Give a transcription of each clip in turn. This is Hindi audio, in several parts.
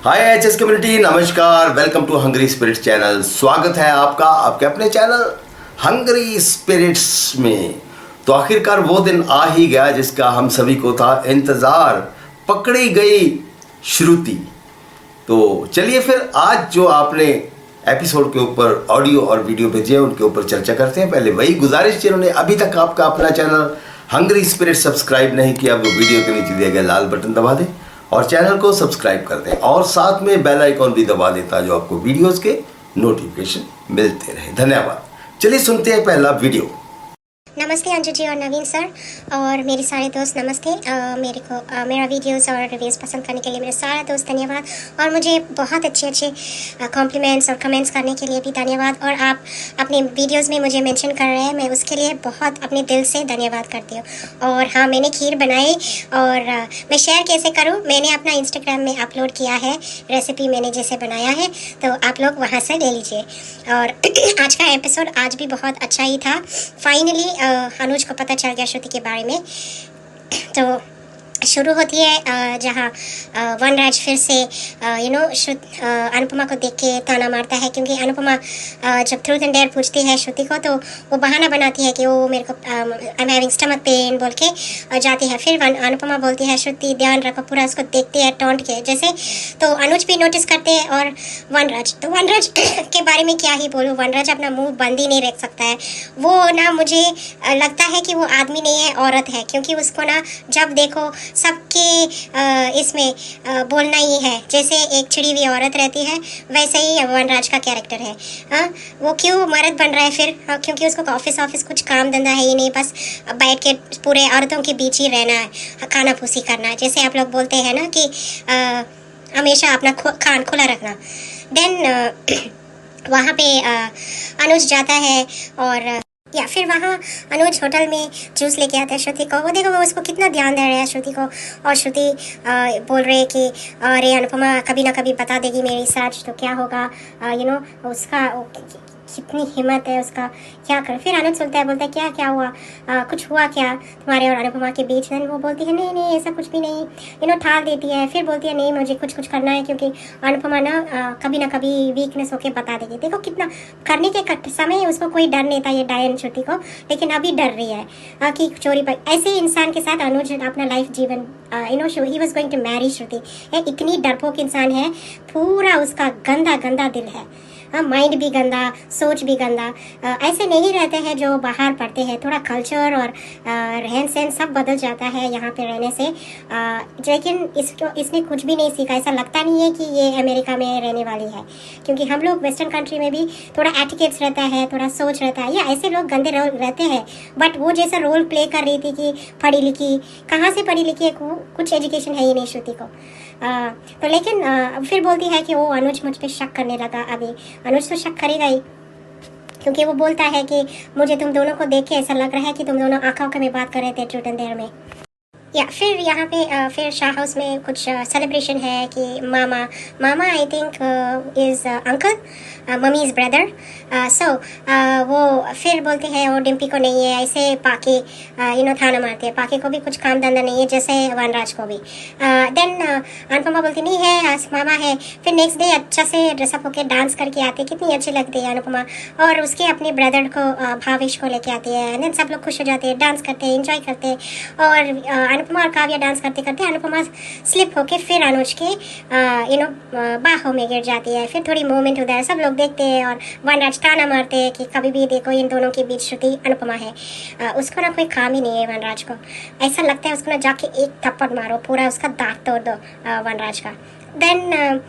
हाय एचएस कम्युनिटी, नमस्कार। Welcome to hungry spirits channel. स्वागत है आपका आपके अपने चैनल हंगरी स्पिरिट्स में। तो आखिरकार वो दिन आ ही गया जिसका हम सभी को था इंतज़ार। पकड़ी गई श्रुति। तो चलिए फिर आज जो आपने एपिसोड के ऊपर ऑडियो और वीडियो भेजे हैं उनके ऊपर चर्चा करते हैं। पहले वही गुजारिश, जिन्होंने अभी तक आपका अपना चैनल हंगरी स्पिरिट सब्सक्राइब नहीं किया वो वीडियो के नीचे दिए गए लाल बटन दबा दें और चैनल को सब्सक्राइब कर दें और साथ में बेल आइकॉन भी दबा देता जो आपको वीडियोस के नोटिफिकेशन मिलते रहे। धन्यवाद। चलिए सुनते हैं पहला वीडियो। नमस्ते अंजू जी और नवीन सर और मेरे सारे दोस्त नमस्ते। मेरा वीडियोस और रिव्यूज़ पसंद करने के लिए मेरे सारे दोस्त धन्यवाद और मुझे बहुत अच्छे कॉम्प्लीमेंट्स और कमेंट्स करने के लिए भी धन्यवाद। और आप अपने वीडियोस में मुझे मेंशन कर रहे हैं, मैं उसके लिए बहुत अपने दिल से धन्यवाद करती हूँ। और हाँ, मैंने खीर बनाई और मैं शेयर कैसे करूँ, मैंने अपना इंस्टाग्राम में अपलोड किया है रेसिपी मैंने जैसे बनाया है, तो आप लोग वहाँ से ले लीजिए। और आज का एपिसोड आज भी बहुत अच्छा ही था। फाइनली अनुज को पता चल गया श्रुति के बारे में। तो शुरू होती है जहाँ वनराज फिर से अनुपमा को देख के ताना मारता है, क्योंकि अनुपमा जब ट्रूथ एंड डेयर पूछती है श्रुति को तो वो बहाना बनाती है कि वो मेरे को I am having stomach pain बोल के जाती है। फिर अनुपमा बोलती है श्रुति ध्यान रखो, पूरा उसको देखती है टोंट के जैसे। तो अनुज भी नोटिस करते हैं और वनराज के बारे में क्या ही बोलूँ, वनराज अपना मुँह बंद ही नहीं रख सकता है। वो ना मुझे लगता है कि वो आदमी नहीं है, औरत है, क्योंकि उसको ना जब देखो सबके इसमें बोलना ही है। जैसे एक चिड़ी हुई औरत रहती है वैसे ही वनराज का कैरेक्टर है। हाँ, वो क्यों मर्द बन रहा है फिर? क्योंकि उसको ऑफिस कुछ काम धंधा है ही नहीं, बस बैठ के पूरे औरतों के बीच ही रहना है, खाना फूसी करना है। जैसे आप लोग बोलते हैं ना कि हमेशा अपना कान खुला रखना। देन वहाँ पे अनुज जाता है और या फिर वहाँ अनुज होटल में जूस लेके आता है श्रुति को। वो देखो वो उसको कितना ध्यान दे रहा है श्रुति को। और श्रुति बोल रहे कि अरे अनुपमा कभी ना कभी बता देगी मेरी सच, तो क्या होगा, उसका कितनी हिम्मत है उसका, क्या कर। फिर अनुज सुनता है, बोलता है क्या हुआ, कुछ हुआ क्या तुम्हारे और अनुपमा के बीच? वो बोलती है नहीं ऐसा कुछ भी नहीं, ठाक देती है। फिर बोलती है नहीं मुझे कुछ करना है, क्योंकि अनुपमा ना कभी वीकनेस होके बता देगी। देखो कितना करने के समय उसको कोई डर नहीं था ये डायन श्रुति को, लेकिन अभी डर रही है कि चोरी पर। ऐसे इंसान के साथ अनुज अपना लाइफ जीवन ही was going to marry Shruti. इतनी डरपोक इंसान है, पूरा उसका गंदा दिल है। हाँ, माइंड भी गंदा, सोच भी गंदा। ऐसे नहीं रहते हैं जो बाहर पढ़ते हैं। थोड़ा कल्चर और रहन सहन सब बदल जाता है यहाँ पे रहने से। लेकिन इसने कुछ भी नहीं सीखा। ऐसा लगता नहीं है कि ये अमेरिका में रहने वाली है, क्योंकि हम लोग वेस्टर्न कंट्री में भी थोड़ा एटिकेट्स रहता है, थोड़ा सोच रहता है, या ऐसे लोग गंदे रहते हैं। बट वो जैसा रोल प्ले कर रही थी कि पढ़ी लिखी, कहाँ से पढ़ी लिखी है, कुछ एजुकेशन है ही नहीं श्रुति को। तो लेकिन फिर बोलती है कि वो अनुज मुझ पर शक करने लगा। अभी अनुज तो शक करेगा ही, क्योंकि वो बोलता है कि मुझे तुम दोनों को देख के ऐसा लग रहा है कि तुम दोनों आंखों में बात कर रहे थे ट्रूथ एंड डेयर में। या फिर यहाँ पे फिर शाह हाउस में कुछ सेलिब्रेशन है कि mama I think is uncle, mummy is brother. So वो फिर बोलते हैं वो डिम्पी को नहीं है, ऐसे पाके थाना मारते हैं। पाके को भी कुछ काम धंधा नहीं है, जैसे वनराज को भी। देन अनुपमा बोलती नहीं है मामा है। फिर नेक्स्ट डे अच्छा से ड्रेसअप होकर डांस करके आते, कितनी अच्छी लगती है अनुपमा। और उसके अपने ब्रदर को भावेश को लेके आती है। देन सब लोग खुश हो जाते हैं, डांस करते हैं, इंजॉय करते हैं। और अनुपमा और काव्या डांस करते करते अनुपमा स्लिप होके फिर अनुज के बाहों में गिर जाती है। फिर थोड़ी मूवमेंट होता है, सब लोग देखते हैं और वनराज ताना मारते हैं कि कभी भी देखो इन दोनों के बीच श्रुति अनुपमा है। उसको ना कोई काम ही नहीं है वनराज को। ऐसा लगता है उसको ना जाके एक थप्पड़ मारो, पूरा उसका दांत तोड़ दो वनराज का। देन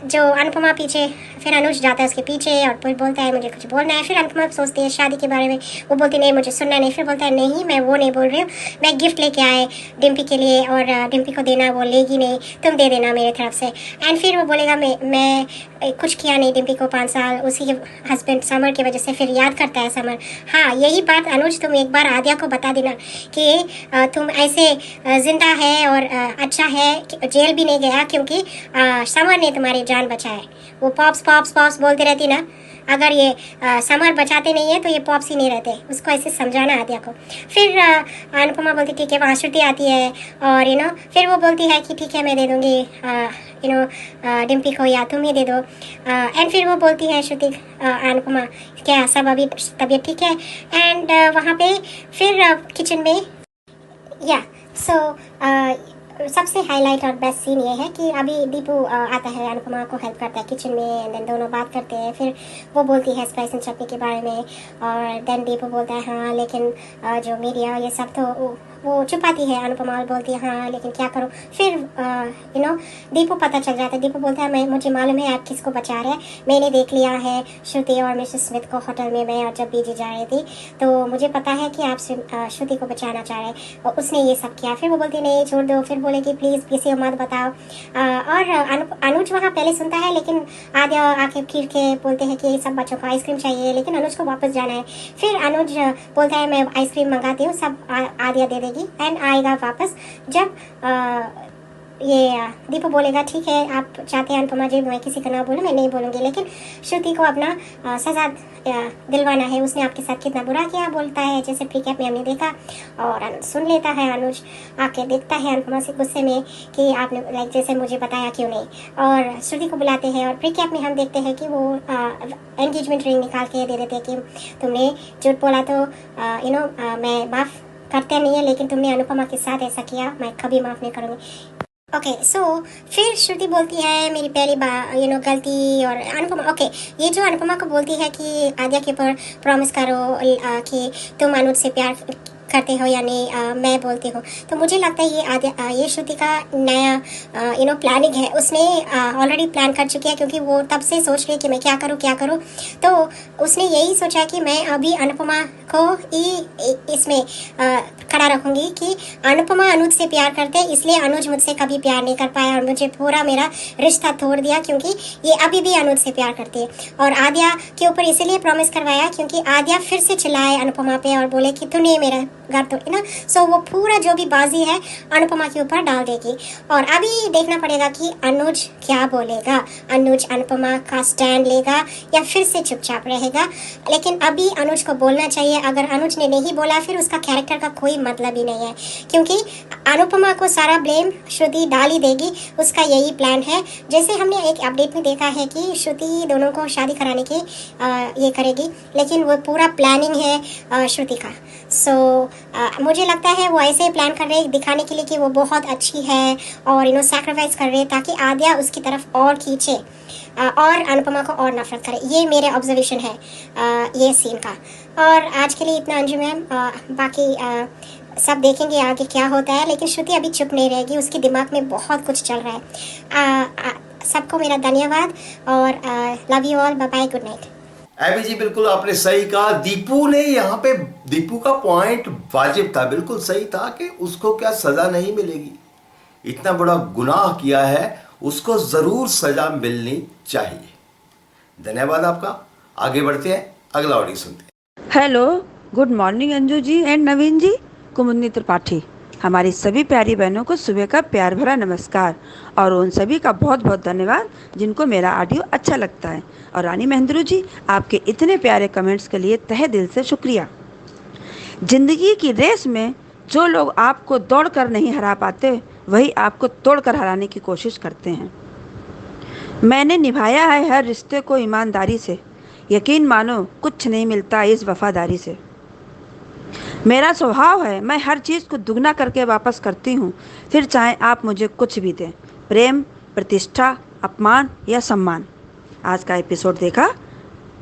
जो अनुपमा पीछे, फिर अनुज जाता है उसके पीछे और फिर बोलता है मुझे कुछ बोलना है। फिर अनुपमा सोचती है शादी के बारे में, वो बोलती नहीं मुझे सुनना नहीं। फिर बोलता है नहीं मैं वो नहीं बोल रही हूँ, मैं गिफ्ट लेके आए डिम्पी के लिए और डिम्पी को देना, वो लेगी नहीं, तुम दे देना मेरे तरफ से। एंड फिर वो बोलेगा मैं कुछ किया नहीं डिम्पी को 5 साल, उसी के हस्बैंड समर की वजह से। फिर याद करता है समर। हाँ, यही बात अनुज तुम एक बार आद्या को बता देना कि तुम ऐसे जिंदा है और अच्छा है, जेल भी नहीं गया क्योंकि समर ने तुम्हारी जान बचाए। वो पॉप्स बोलती रहती ना, अगर ये समर बचाते नहीं है तो ये पॉप्स ही नहीं रहते, उसको ऐसे समझाना आद्या को। फिर अनुपमा बोलती ठीक है, वहाँ श्रुति आती है और फिर वो बोलती है कि ठीक है मैं दे दूँगी डिम्पी को, या तुम ही दे दो। एंड फिर वो बोलती है श्रुति अनुपमा क्या सब अभी तबीयत ठीक है। एंड वहाँ पे फिर किचन में या सबसे हाईलाइट और बेस्ट सीन ये है कि अभी दीपू आता है, अनुपमा को हेल्प करता है किचन में, एंड देन दोनों बात करते हैं। फिर वो बोलती है स्पाइस एंड चटनी के बारे में, और देन दीपू बोलता है हाँ लेकिन जो मीडिया ये सब तो वो छुपाती है। अनुपमा बोलती है हाँ लेकिन क्या करूँ। फिर दीपू पता चल जाता है, दीपू बोलता है मुझे मालूम है आप किसको बचा रहे हैं, मैंने देख लिया है श्रुति और मिसेस स्मिथ को होटल में, मैं और जब बीजी जा रही थी तो मुझे पता है कि आप श्रुति को बचाना चाह रहे हैं और उसने ये सब किया। फिर वो बोलती नहीं छोड़ दो, फिर बोले कि प्लीज़ किसी को मत बताओ। और अनुज वहाँ पहले सुनता है, लेकिन आद्या आके फिर के बोलते हैं कि सब बच्चों को आइसक्रीम चाहिए, लेकिन अनुज को वापस जाना है। फिर अनुज बोलता है मैं आइसक्रीम मंगाती हूँ, सब आद्या दे देगी एंड आएगा वापस। जब ये दीपू बोलेगा ठीक है आप चाहते हैं अनुपमा जी मैं किसी का ना बोलूँ, मैं नहीं बोलूँगी, लेकिन श्रुति को अपना सजा दिलवाना है, उसने आपके साथ कितना बुरा किया बोलता है, जैसे प्री कैप में हमने देखा। और सुन लेता है अनुज, आके देखता है अनुपमा से गुस्से में कि आपने लाइक जैसे मुझे बताया क्यों नहीं। और श्रुति को बुलाते हैं और प्री कैप में हम देखते हैं कि वो एंगेजमेंट रिंग निकाल के दे देते हैं कि तुमने झूठ बोला तो मैं माफ़ करते नहीं है, लेकिन तुमने अनुपमा के साथ ऐसा किया मैं कभी माफ़ नहीं करूँगी। ओके सो फिर श्रुति बोलती है मेरी पहली बार गलती। और अनुपमा ये जो अनुपमा को बोलती है कि आद्या के ऊपर प्रॉमिस करो कि तुम अनुज से प्यार करते हो या नहीं, मैं बोलती हूँ। तो मुझे लगता है ये श्रुति का नया प्लानिंग है, उसने ऑलरेडी प्लान कर चुकी है, क्योंकि वो तब से सोच रही है कि मैं क्या करूँ। तो उसने यही सोचा कि मैं अभी अनुपमा को इसमें खड़ा रखूँगी कि अनुपमा अनुज से प्यार करते, इसलिए अनुज मुझसे कभी प्यार नहीं कर पाया और मुझे पूरा मेरा रिश्ता तोड़ दिया, क्योंकि ये अभी भी अनुज से प्यार करती है। और आद्या के ऊपर इसलिए प्रॉमिस करवाया क्योंकि आद्या फिर से चिल्लाए अनुपमा पे और बोले कि तूने मेरा घर तोड़ी ना। सो वो पूरा जो भी बाजी है अनुपमा के ऊपर डाल देगी। और अभी देखना पड़ेगा कि अनुज क्या बोलेगा, अनुज अनुपमा का स्टैंड लेगा या फिर से चुपचाप रहेगा। लेकिन अभी अनुज को बोलना चाहिए, अगर अनुज ने नहीं बोला फिर उसका कैरेक्टर का कोई मतलब ही नहीं है, क्योंकि अनुपमा को सारा ब्लेम श्रुति डाल ही देगी, उसका यही प्लान है। जैसे हमने एक अपडेट में देखा है कि श्रुति दोनों को शादी कराने की ये करेगी, लेकिन वो पूरा प्लानिंग है श्रुति का। सो मुझे लगता है वो ऐसे प्लान कर रहे हैं दिखाने के लिए कि वो बहुत अच्छी है और सैक्रिफाइस कर रहे हैं ताकि आद्या उसकी तरफ और खींचे और अनुपमा को और नफरत करे। ये मेरे ऑब्जर्वेशन है ये सीन का। और आज के लिए इतना अंजू मैम, बाकी सब देखेंगे आगे क्या होता है, लेकिन श्रुति अभी चुप नहीं रहेगी, उसके दिमाग में बहुत कुछ चल रहा है। सबको मेरा धन्यवाद और love you all, bye bye, good night. एबी जी बिल्कुल आपने सही कहा। दीपू ने यहाँ पे दीपू का पॉइंट वाजिब था, बिल्कुल सही था कि उसको क्या सजा नहीं मिलेगी, इतना बड़ा गुनाह किया है उसको जरूर सजा मिलनी चाहिए। धन्यवाद आपका। आगे बढ़ते हैं, अगला ऑडियो सुनते हैं। Hello, good morning Anju ji and Naveen ji, Kumudini Tripathi. हमारी सभी प्यारी बहनों को सुबह का प्यार भरा नमस्कार और उन सभी का बहुत बहुत धन्यवाद जिनको मेरा ऑडियो अच्छा लगता है। और रानी महेंद्रू जी, आपके इतने प्यारे कमेंट्स के लिए तहे दिल से शुक्रिया। जिंदगी की रेस में जो लोग आपको दौड़ कर नहीं हरा पाते, वही आपको तोड़ कर हराने की कोशिश करते हैं। मैंने निभाया है हर रिश्ते को ईमानदारी से, यकीन मानो कुछ नहीं मिलता इस वफादारी से। मेरा स्वभाव है मैं हर चीज़ को दुगना करके वापस करती हूँ, फिर चाहे आप मुझे कुछ भी दें, प्रेम, प्रतिष्ठा, अपमान या सम्मान। आज का एपिसोड देखा,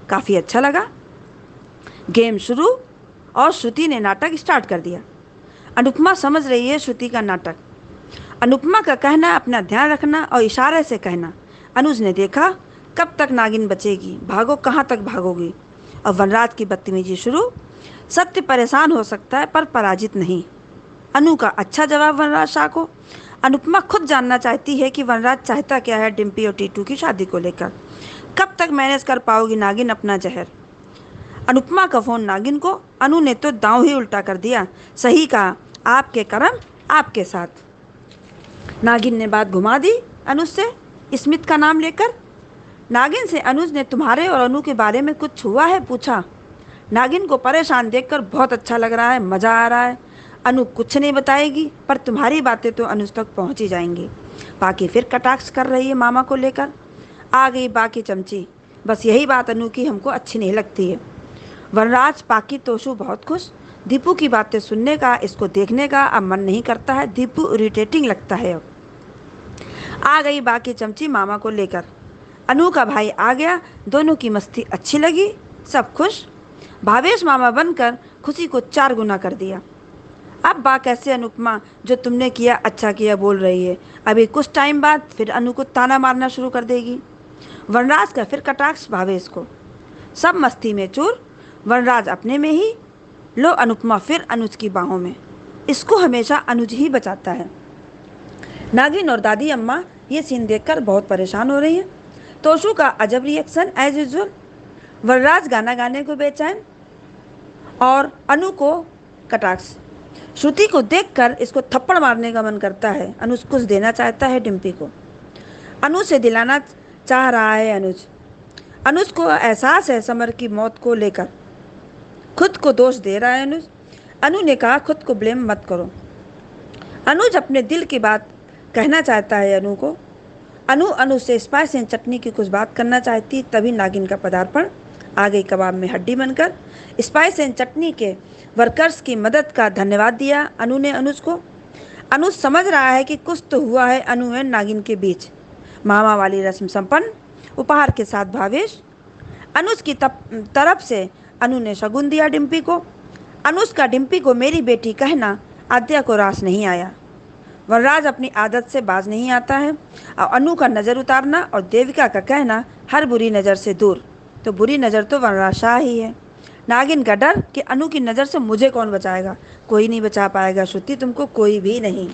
काफ़ी अच्छा लगा। गेम शुरू और श्रुति ने नाटक स्टार्ट कर दिया। अनुपमा समझ रही है श्रुति का नाटक। अनुपमा का कहना अपना ध्यान रखना और इशारे से कहना। अनुज ने देखा कब तक नागिन बचेगी, भागो कहाँ तक भागोगी। और वनराज की बदतमीजी शुरू। सत्य परेशान हो सकता है पर पराजित नहीं। अनु का अच्छा जवाब वनराज शाह को। अनुपमा खुद जानना चाहती है कि वनराज चाहता क्या है डिम्पी और टीटू की शादी को लेकर। कब तक मैनेज कर पाओगी नागिन अपना जहर। अनुपमा का फोन नागिन को। अनु ने तो दांव ही उल्टा कर दिया। सही कहा, आपके कर्म आपके साथ। नागिन ने बात घुमा दी अनुज से स्मिथ का नाम लेकर। नागिन से अनुज ने तुम्हारे और अनु के बारे में कुछ हुआ है पूछा। नागिन को परेशान देखकर बहुत अच्छा लग रहा है, मज़ा आ रहा है। अनु कुछ नहीं बताएगी, पर तुम्हारी बातें तो अनुज तक पहुंच ही जाएंगी। बाकी फिर कटाक्ष कर रही है मामा को लेकर। आ गई बाकी चमची। बस यही बात अनु की हमको अच्छी नहीं लगती है। वनराज, पाकी, तोशु बहुत खुश। दीपू की बातें सुनने का, इसको देखने का अब मन नहीं करता है। दीपू इरिटेटिंग लगता है अब। आ गई बाकी चमची मामा को लेकर। अनु का भाई आ गया, दोनों की मस्ती अच्छी लगी, सब खुश। भावेश मामा बनकर खुशी को 4 गुना कर दिया। अब बा कैसे अनुपमा, जो तुमने किया अच्छा किया बोल रही है, अभी कुछ टाइम बाद फिर अनु को ताना मारना शुरू कर देगी। वनराज का फिर कटाक्ष भावेश को। सब मस्ती में चूर। वनराज अपने में ही। लो अनुपमा फिर अनुज की बाहों में। इसको हमेशा अनुज ही बचाता है। नागिन और दादी अम्मा ये सीन देखकर बहुत परेशान हो रही हैं। तोशु का अजब रिएक्शन एज यूजुअल। वनराज गाना गाने को बेचैन और अनु को कटाक्ष। श्रुति को देखकर इसको थप्पड़ मारने का मन करता है। अनुज कुछ देना चाहता है डिम्पी को। अनु से दिलाना चाह रहा है अनुज। अनुज को एहसास है समर की मौत को लेकर। खुद को दोष दे रहा है अनुज। अनु ने कहा खुद को ब्लेम मत करो। अनुज अपने दिल की बात कहना चाहता है अनु को। अनु से स्पाइस एंड चटनी की कुछ बात करना चाहती, तभी नागिन का पदार्पण। आ गई कबाब में हड्डी बनकर। स्पाइस एंड चटनी के वर्कर्स की मदद का धन्यवाद दिया अनु ने अनुज को। अनुज समझ रहा है कि कुछ तो हुआ है अनु एंड नागिन के बीच। मामा वाली रस्म संपन्न। उपहार के साथ भावेश। अनुज की तरफ से अनु ने शगुन दिया डिम्पी को। अनुज का डिम्पी को मेरी बेटी कहना आद्या को रास नहीं आया। वनराज अपनी आदत से बाज नहीं आता है। और अनु का नज़र उतारना और देविका का कहना हर बुरी नज़र से दूर। तो बुरी नज़र तो वनराज शाह ही है। नागिन का डर कि अनु की नज़र से मुझे कौन बचाएगा। कोई नहीं बचा पाएगा श्रुति, तुमको कोई भी नहीं।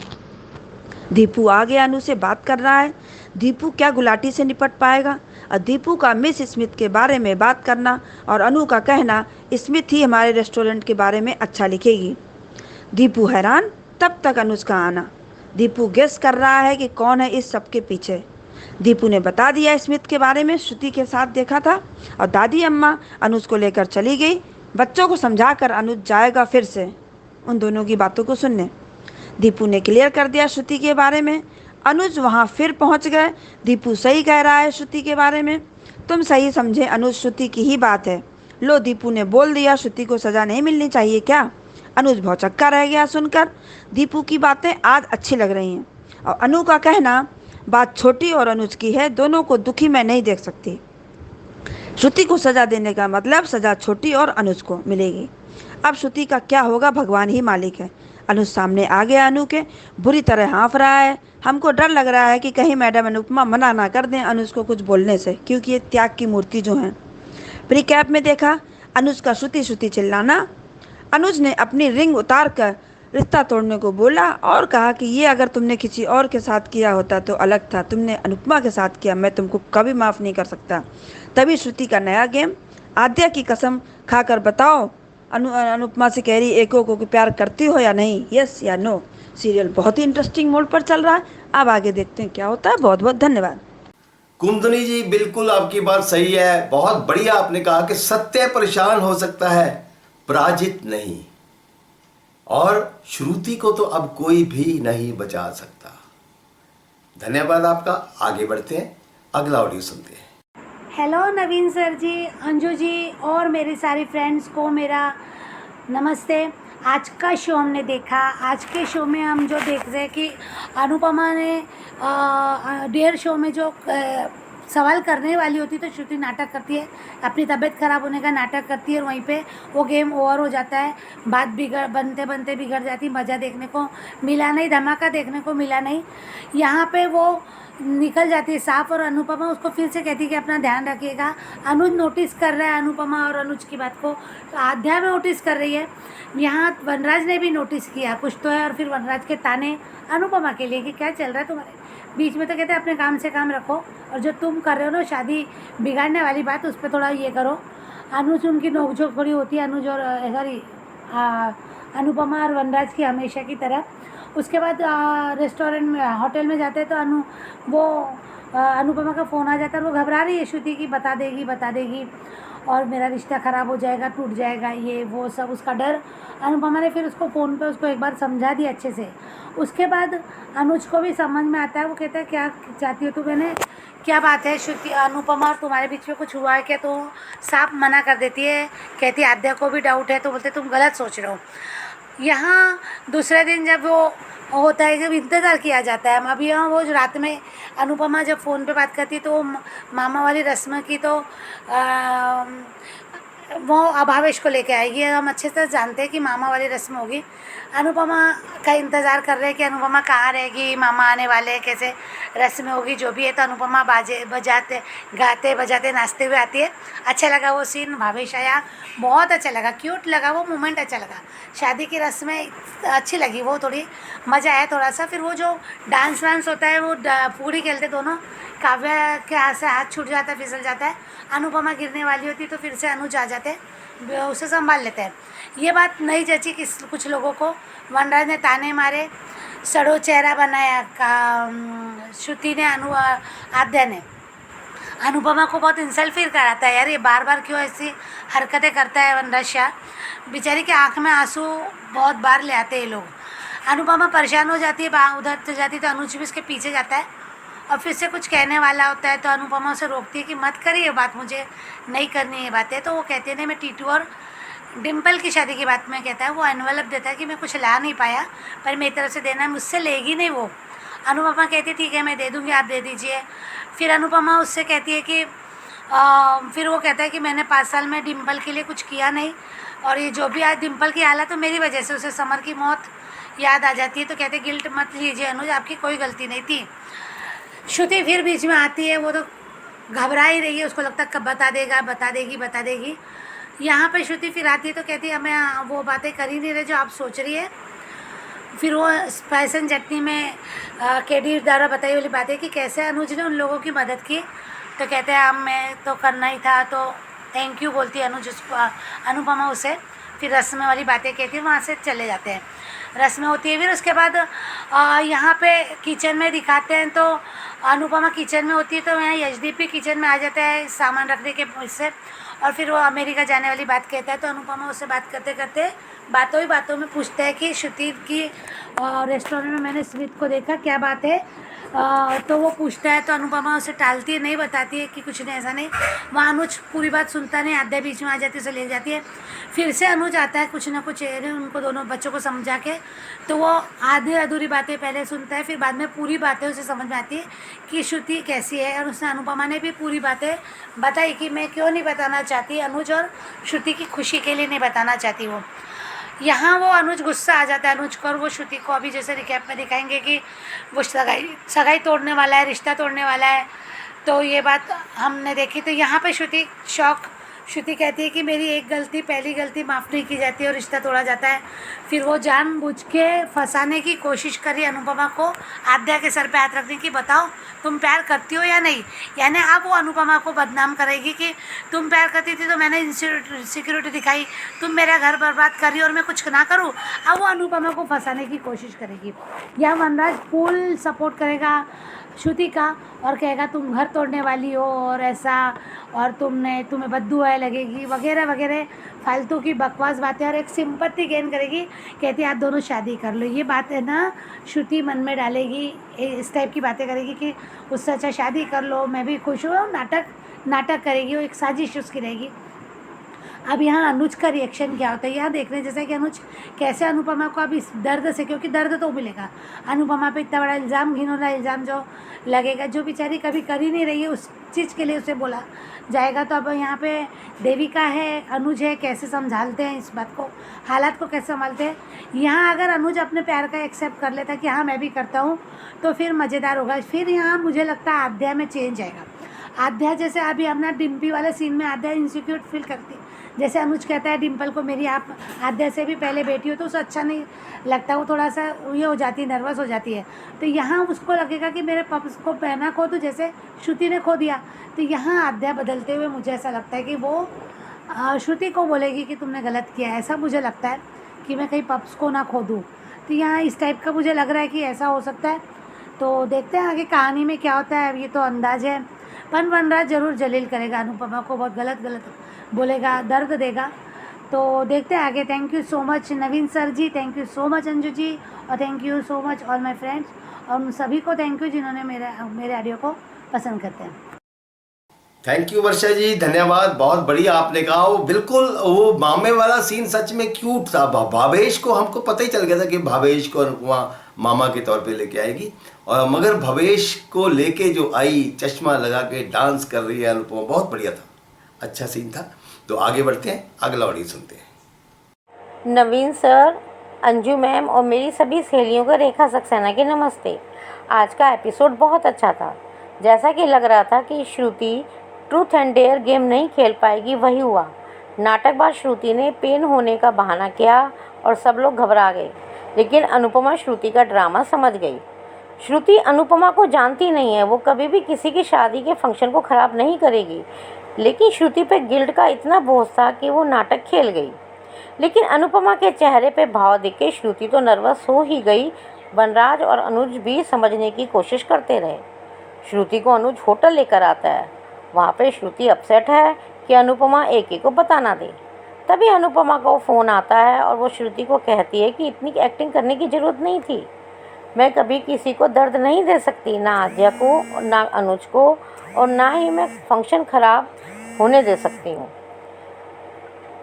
दीपू आ गया, अनु से बात कर रहा है। दीपू क्या गुलाटी से निपट पाएगा। और दीपू का मिस स्मिथ के बारे में बात करना और अनु का कहना स्मिथ ही हमारे रेस्टोरेंट के बारे में अच्छा लिखेगी। दीपू हैरान। तब तक अनुज का आना। दीपू गेस कर रहा है कि कौन है इस सब के पीछे। दीपू ने बता दिया स्मिथ के बारे में, श्रुति के साथ देखा था। और दादी अम्मा अनुज को लेकर चली गई। बच्चों को समझाकर अनुज जाएगा फिर से उन दोनों की बातों को सुनने। दीपू ने क्लियर कर दिया श्रुति के बारे में। अनुज वहाँ फिर पहुँच गए। दीपू सही कह रहा है श्रुति के बारे में। तुम सही समझे अनुज, श्रुति की ही बात है। लो दीपू ने बोल दिया, श्रुति को सज़ा नहीं मिलनी चाहिए क्या। अनुज भौचक्का रह गया सुनकर। दीपू की बातें आज अच्छी लग रही हैं। और अनु का कहना बात छोटी और अनुज की है, दोनों को दुखी मैं नहीं देख सकती। श्रुति को सज़ा देने का मतलब सज़ा छोटी और अनुज को मिलेगी। अब श्रुति का क्या होगा भगवान ही मालिक है। अनुज सामने आ गया अनु के, बुरी तरह हाँफ रहा है। हमको डर लग रहा है कि कहीं मैडम अनुपमा मना ना कर दें अनुज को कुछ बोलने से, क्योंकि ये त्याग की मूर्ति जो हैं। प्री कैप में देखा अनुज का श्रुति श्रुति चिल्लाना। अनुज ने अपनी रिंग उतार कर रिश्ता तोड़ने को बोला और कहा कि ये अगर तुमने किसी और के साथ किया होता तो अलग था, तुमने अनुपमा के साथ किया, मैं तुमको कभी माफ़ नहीं कर सकता। तभी श्रुति का नया गेम। आद्या की कसम खाकर बताओ अनुपमा से कह रही एको को प्यार करती हो या नहीं, यस या नो। सीरियल बहुत ही इंटरेस्टिंग मोड पर चल रहा है। अब आगे देखते हैं क्या होता है। बहुत बहुत धन्यवाद। कुंदनी जी, बिल्कुल आपकी बात सही है। बहुत बढ़िया आपने कहा कि सत्य परेशान हो सकता है, पराजित नहीं। और श्रुति को तो अब कोई भी नहीं बचा सकता। धन्यवाद आपका। आगे बढ़ते हैं, अगला ऑडियो सुनते हैं। हेलो नवीन सर जी, अंजू जी और मेरी सारी फ्रेंड्स को मेरा नमस्ते। आज का शो हमने देखा। आज के शो में हम जो देख रहे हैं कि अनुपमा ने डेयर शो में जो सवाल करने वाली होती तो श्रुति नाटक करती है, अपनी तबीयत ख़राब होने का नाटक करती है और वहीं पे वो गेम ओवर हो जाता है। बात बनते बनते बिगड़ जाती, मज़ा देखने को मिला नहीं, धमाका देखने को मिला नहीं। यहाँ पे वो निकल जाती है साफ और अनुपमा उसको फिर से कहती है कि अपना ध्यान रखिएगा। अनुज नोटिस कर रहा है अनुपमा और अनुज की बात को, तो आध्या में नोटिस कर रही है। यहाँ वनराज ने भी नोटिस किया कुछ तो है, और फिर वनराज के ताने अनुपमा के लिए कि क्या चल रहा है तुम्हारे बीच में। तो कहते हैं अपने काम से काम रखो और जो तुम कर रहे हो ना शादी बिगाड़ने वाली बात, उस पर थोड़ा ये करो। अनुज उनकी नोकझोंक थोड़ी होती है, अनुज और सॉरी अनुपमा और वनराज की हमेशा की तरह। उसके बाद रेस्टोरेंट में होटल में जाते हैं तो अनुपमा का फ़ोन आ जाता है और वो घबरा रही है श्रुति की बता देगी और मेरा रिश्ता ख़राब हो जाएगा, टूट जाएगा, ये वो सब उसका डर। अनुपमा ने फिर उसको फ़ोन पे उसको एक बार समझा दिया अच्छे से। उसके बाद अनुज को भी समझ में आता है, वो कहता है क्या चाहती हो तू? मैंने क्या बात है श्रुति, अनुपमा और तुम्हारे बीच में कुछ हुआ है क्या? तो साफ मना कर देती है, कहती है आद्या को भी डाउट है, तो बोलते तुम गलत सोच रहे हो। यहाँ दूसरे दिन जब वो होता है, जब इंतज़ार किया जाता है, अभी यहाँ वो जो रात में अनुपमा जब फ़ोन पे बात करती है तो मामा वाली रस्म की तो वो अभावेश को लेके आएगी। हम अच्छे से जानते हैं कि मामा वाली रस्म होगी। अनुपमा का इंतज़ार कर रहे हैं कि अनुपमा कहाँ रहेगी, मामा आने वाले हैं, कैसे रस्म होगी, जो भी है। तो अनुपमा गाते बजाते नाचते हुए आती है। अच्छा लगा वो सीन, भावेश आया, बहुत अच्छा लगा, क्यूट लगा वो मोमेंट, अच्छा लगा। शादी की रस्में अच्छी लगी, वो थोड़ी मज़ा आया थोड़ा सा। फिर वो जो डांस वांस होता है, वो पूरी खेलते दोनों, काव्या के हाथ से हाथ छूट जाता है, फिसल जाता है, अनुपमा गिरने वाली होती तो फिर से अनुज आ जाते, उसे संभाल लेते हैं। ये बात नहीं जची कुछ लोगों को। वनराज ने ताने मारे, सड़ो चेहरा बनाया श्रुति ने, आद्या ने। अनुपमा को बहुत इंसल्ट फील कराता है, यार ये बार बार क्यों ऐसी हरकतें करता है वनराज शाह। बेचारी के आँख में आंसू बहुत बार ले आते हैं ये लोग। अनुपमा परेशान हो जाती है, उधर से जाती तो अनुज भी उसके पीछे जाता है और फिर से कुछ कहने वाला होता है तो अनुपमा उसे रोकती है कि मत करिए ये बात, मुझे नहीं करनी ये बातें। तो वो कहते हैं नहीं, मैं टीटू और डिम्पल की शादी की बात में कहता है। वो एनवलप देता है कि मैं कुछ ला नहीं पाया, पर मेरी तरफ से देना है, मुझसे लेगी नहीं वो। अनुपमा कहती है ठीक है मैं दे दूँगी, आप दे दीजिए। फिर अनुपमा उससे कहती है कि फिर वो कहता है कि मैंने 5 साल में डिम्पल के लिए कुछ किया नहीं, और ये जो भी आज डिम्पल की हालत तो मेरी वजह से, उसे समर की मौत याद आ जाती है। तो कहते गिल्ट मत लीजिए अनुज, आपकी कोई गलती नहीं थी। श्रुति फिर बीच में आती है, वो तो घबरा ही रही है, उसको लगता है कब बता देगी। यहाँ पे श्रुति फिर आती है तो कहती है मैं वो बातें कर ही नहीं रहे जो आप सोच रही है। फिर वो स्पाइस एंड चटनी में केडी द्वारा बताई वाली बात है कि कैसे अनुज ने उन लोगों की मदद की। तो कहते हैं मैं तो करना ही था, तो थैंक यू बोलती है अनुपमा उसे। फिर रस्म वाली बातें कहती है, वहाँ से चले जाते हैं। रस्में होती है, फिर उसके बाद यहाँ पे किचन में दिखाते हैं तो अनुपमा किचन में होती है, तो यहाँ यशदीप किचन में आ जाता है सामान रखने के इससे, और फिर वो अमेरिका जाने वाली बात कहता है। तो अनुपमा उससे बात करते करते बातों ही बातों में पूछता है कि श्रुति की रेस्टोरेंट में मैंने स्मित को देखा, क्या बात है। तो वो पूछता है तो अनुपमा उसे टालती है, नहीं बताती है कि कुछ नहीं, ऐसा नहीं। वहाँ अनुज पूरी बात सुनता नहीं, आद्या बीच में आ जाती है, उसे ले जाती है। फिर से अनुज आता है कुछ ना कुछ उनको दोनों बच्चों को समझा के। तो वो आधी अधूरी बातें पहले सुनता है, फिर बाद में पूरी बातें उसे समझ में आती है कि श्रुति कैसी है। और उसने अनुपमा ने भी पूरी बातें बताई कि मैं क्यों नहीं बताना चाहती अनुज, और श्रुति की खुशी के लिए नहीं बताना चाहती वो। यहाँ वो अनुज गुस्सा आ जाता है अनुज को, और वो श्रुति को अभी जैसे रिकैप में दिखाएंगे कि वो सगाई तोड़ने वाला है, रिश्ता तोड़ने वाला है। तो ये बात हमने देखी। तो यहाँ पे श्रुति कहती है कि मेरी एक गलती, पहली गलती माफ़ नहीं की जाती और रिश्ता तोड़ा जाता है। फिर वो जानबूझ के फंसाने की कोशिश करी अनुपमा को, आद्या के सर पे हाथ रखने की, बताओ तुम प्यार करती हो या नहीं। यानी अब वो अनुपमा को बदनाम करेगी कि तुम प्यार करती थी तो मैंने इनसिक्योरिटी दिखाई, तुम मेरा घर बर्बाद कर रही हो और मैं कुछ ना करूँ। अब वो अनुपमा को फंसाने की कोशिश करेगी। या वनराज फुल सपोर्ट करेगा श्रुति का और कहेगा तुम घर तोड़ने वाली हो और ऐसा, और तुम्हें बददुआएं लगेगी वगैरह वगैरह फालतू की बकवास बातें, और एक सिंपत्ति गेन करेगी। कहती है आप दोनों शादी कर लो। ये बात है ना श्रुति मन में डालेगी, इस टाइप की बातें करेगी कि उससे अच्छा शादी कर लो, मैं भी खुश हूँ। नाटक करेगी, वो एक साजिश उसकी रहेगी। अब यहाँ अनुज का रिएक्शन क्या होता है यहाँ देख रहे हैं, जैसे कि अनुज कैसे अनुपमा को अब इस दर्द से, क्योंकि दर्द तो मिलेगा अनुपमा पे, इतना बड़ा इल्ज़ाम, घिनौना इल्ज़ाम जो लगेगा, जो बेचारी कभी कर ही नहीं रही है, उस चीज़ के लिए उसे बोला जाएगा। तो अब यहाँ पे देविका है, अनुज है, कैसे संभालते हैं इस बात को, हालात को कैसे संभालते हैं। यहाँ अगर अनुज अपने प्यार का एक्सेप्ट कर लेता कि हाँ मैं भी करता हूँ, तो फिर मज़ेदार होगा। फिर यहाँ मुझे लगता है आद्या में चेंज आएगा। आद्या जैसे अभी हमने डिम्पी वाले सीन में आद्या इनसिक्योर फील करती, जैसे अनुज कहता है डिम्पल को मेरी आप आद्या से भी पहले बेटी हो, तो उसे अच्छा नहीं लगता, वो थोड़ा सा ये हो जाती है, नर्वस हो जाती है। तो यहाँ उसको लगेगा कि मेरे पप्स को पहना खो दूँ जैसे श्रुति ने खो दिया। तो यहाँ आद्या बदलते हुए मुझे ऐसा लगता है कि वो श्रुति को बोलेगी कि तुमने गलत किया, ऐसा मुझे लगता है कि मैं कहीं पप्स को ना खो दूँ। तो तो यहाँ इस टाइप का मुझे लग रहा है कि ऐसा हो सकता है। तो देखते हैं आगे कहानी में क्या होता है। ये तो अंदाज है, पर वनराज ज़रूर जलील करेगा अनुपमा को, बहुत गलत बोलेगा, दर्द देगा। तो देखते हैं आगे। Thank you so much Naveen sir ji, thank you so much Anju ji, और thank you so much all my friends, और उन सभी को थैंक यू जिन्होंने मेरे ऑडियो को पसंद करते हैं। थैंक यू वर्षा जी, धन्यवाद। बहुत बढ़िया आपने कहा। वो बिल्कुल वो मामे वाला सीन सच में क्यूट था। भावेश को हमको पता ही चल गया था कि भावेश को अनुपमा मामा के तौर पे लेके आएगी, और मगर भवेश को लेके जो आई, चश्मा लगा के डांस कर रही है अनुपमा, बहुत बढ़िया था, अच्छा सीन था। तो आगे बढ़ते हैं, अगला ऑडियो सुनते हैं। नवीन सर, अंजू मैम और मेरी सभी सहेलियों को रेखा सक्सेना के नमस्ते। आज का एपिसोड बहुत अच्छा था। जैसा कि लग रहा था कि श्रुति ट्रूथ एंड डेयर गेम नहीं खेल पाएगी, वही हुआ। नाटकबाज श्रुति ने पेन होने का बहाना किया और सब लोग घबरा गए, लेकिन अनुपमा श्रुति का ड्रामा समझ गई। श्रुति अनुपमा को जानती नहीं है, वो कभी भी किसी की शादी के फंक्शन को ख़राब नहीं करेगी, लेकिन श्रुति पे गिल्ट का इतना बोझ था कि वो नाटक खेल गई। लेकिन अनुपमा के चेहरे पे भाव देख के श्रुति तो नर्वस हो ही गई। वनराज और अनुज भी समझने की कोशिश करते रहे। श्रुति को अनुज होटल लेकर आता है। वहाँ पे श्रुति अपसेट है कि अनुपमा एके को बता ना दे। तभी अनुपमा को फ़ोन आता है और वो श्रुति को कहती है कि इतनी एक्टिंग करने की ज़रूरत नहीं थी। मैं कभी किसी को दर्द नहीं दे सकती, ना आद्या को, ना अनुज को, और ना ही मैं फंक्शन ख़राब होने दे सकती हूँ।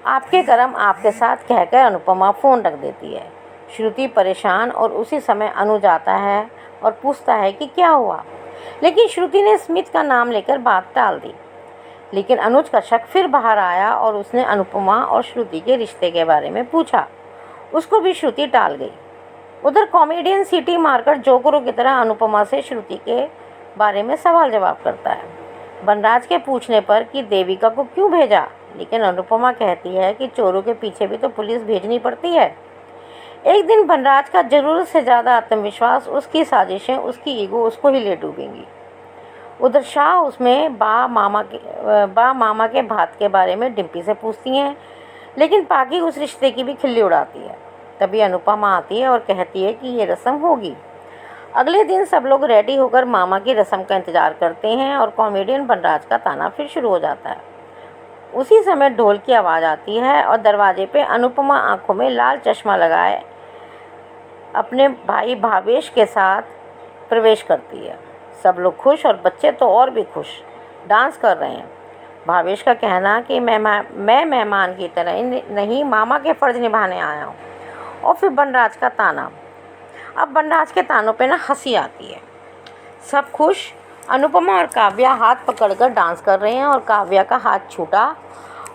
आपके कर्म आपके साथ कहकर अनुपमा फ़ोन रख देती है। श्रुति परेशान, और उसी समय अनुज आता है और पूछता है कि क्या हुआ, लेकिन श्रुति ने स्मिथ का नाम लेकर बात टाल दी। लेकिन अनुज का शक फिर बाहर आया और उसने अनुपमा और श्रुति के रिश्ते के बारे में पूछा। उसको भी श्रुति टाल गई। उधर कॉमेडियन सीटी मारकर जोकरों की तरह अनुपमा से श्रुति के बारे में सवाल जवाब करता है। वनराज के पूछने पर कि देविका को क्यों भेजा, लेकिन अनुपमा कहती है कि चोरों के पीछे भी तो पुलिस भेजनी पड़ती है। एक दिन वनराज का ज़रूरत से ज़्यादा आत्मविश्वास, उसकी साजिशें, उसकी ईगो उसको ही ले डूबेंगी। उधर शाह उसमें बा मामा के भात के बारे में डिम्पी से पूछती हैं, लेकिन पाकी उस रिश्ते की भी खिल्ली उड़ाती है। तभी अनुपमा आती है और कहती है कि ये रस्म होगी। अगले दिन सब लोग रेडी होकर मामा की रस्म का इंतज़ार करते हैं और कॉमेडियन वनराज का ताना फिर शुरू हो जाता है। उसी समय ढोल की आवाज़ आती है और दरवाजे पे अनुपमा आंखों में लाल चश्मा लगाए अपने भाई भावेश के साथ प्रवेश करती है। सब लोग खुश, और बच्चे तो और भी खुश, डांस कर रहे हैं। भावेश का कहना कि मैं मेहमान की तरह नहीं, मामा के फ़र्ज़ निभाने आया हूँ। और फिर वनराज का ताना। अब वनराज के तानों पे ना हंसी आती है। सब खुश। अनुपमा और काव्या हाथ पकड़कर डांस कर रहे हैं और काव्या का हाथ छूटा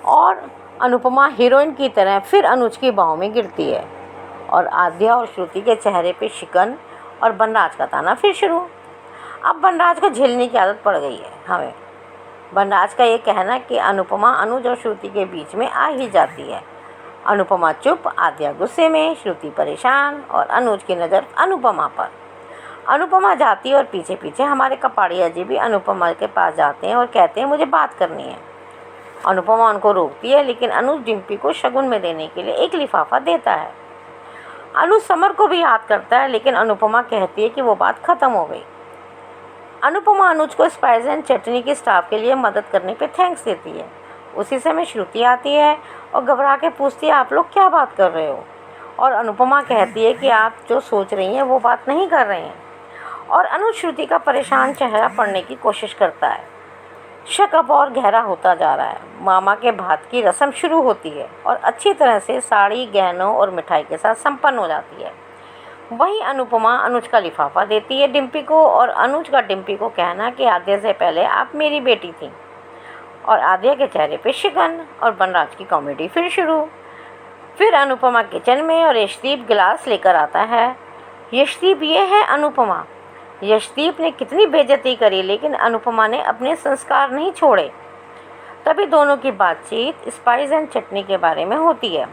और अनुपमा हीरोइन की तरह फिर अनुज की बाहों में गिरती है, और आद्या और श्रुति के चेहरे पे शिकन, और वनराज का ताना फिर शुरू। अब वनराज को झेलने की आदत पड़ गई है हमें। वनराज का ये कहना कि अनुपमा अनुज और श्रुति के बीच में आ ही जाती है। अनुपमा चुप, आद्या गुस्से में, श्रुति परेशान, और अनुज की नज़र अनुपमा पर। अनुपमा जाती है और पीछे पीछे हमारे कपाड़िया जी भी अनुपमा के पास जाते हैं और कहते हैं मुझे बात करनी है। अनुपमा उनको रोकती है, लेकिन अनुज डिम्पी को शगुन में देने के लिए एक लिफाफा देता है। अनुज समर को भी याद करता है, लेकिन अनुपमा कहती है कि वो बात ख़त्म हो गई। अनुपमा अनुज को स्पाइस एंड चटनी की स्टाफ के लिए मदद करने पे थैंक्स देती है। उसी समय श्रुति आती है और घबरा के पूछती है आप लोग क्या बात कर रहे हो, और अनुपमा कहती है कि आप जो सोच रही हैं वो बात नहीं कर रहे हैं। और अनुज श्रुति का परेशान चेहरा पढ़ने की कोशिश करता है। शक अब और गहरा होता जा रहा है। मामा के भात की रस्म शुरू होती है और अच्छी तरह से साड़ी, गहनों और मिठाई के साथ संपन्न हो जाती है। वहीं अनुपमा अनुज का लिफाफा देती है डिम्पी को, और अनुज का डिम्पी को कहना कि आद्या से पहले आप मेरी बेटी थी, और आद्या के चेहरे पे शिकन, और वनराज की कॉमेडी फिर शुरू। फिर अनुपमा किचन में और यशदीप गिलास लेकर आता है। यशदीप ये है अनुपमा। यशदीप ने कितनी बेइज्जती करी, लेकिन अनुपमा ने अपने संस्कार नहीं छोड़े। तभी दोनों की बातचीत स्पाइस एंड चटनी के बारे में होती है।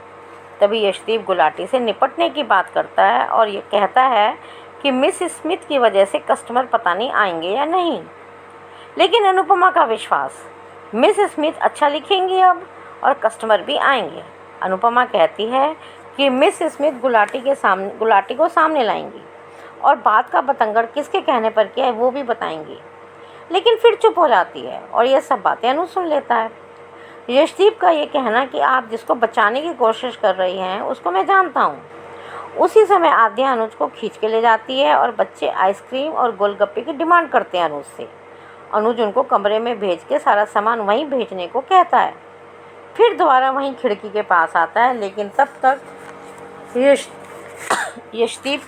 तभी यशदीप गुलाटी से निपटने की बात करता है और ये कहता है कि मिस स्मिथ की वजह से कस्टमर पता नहीं आएंगे या नहीं। लेकिन अनुपमा का विश्वास, मिस स्मिथ अच्छा लिखेंगी अब, और कस्टमर भी आएंगे। अनुपमा कहती है कि मिस स्मिथ गुलाटी को सामने लाएंगी और बात का बतंगड़ किसके कहने पर किया है वो भी बताएंगी। लेकिन फिर चुप हो जाती है और यह सब बातें अनुज सुन लेता है। यशदीप का ये कहना कि आप जिसको बचाने की कोशिश कर रही हैं उसको मैं जानता हूँ। उसी समय आद्या अनुज को खींच के ले जाती है और बच्चे आइसक्रीम और गोलगप्पे की डिमांड करते हैं अनुज से। अनुज उनको कमरे में भेज के सारा सामान वहीं भेजने को कहता है। फिर दोबारा वहीं खिड़की के पास आता है, लेकिन तब तक यशदीप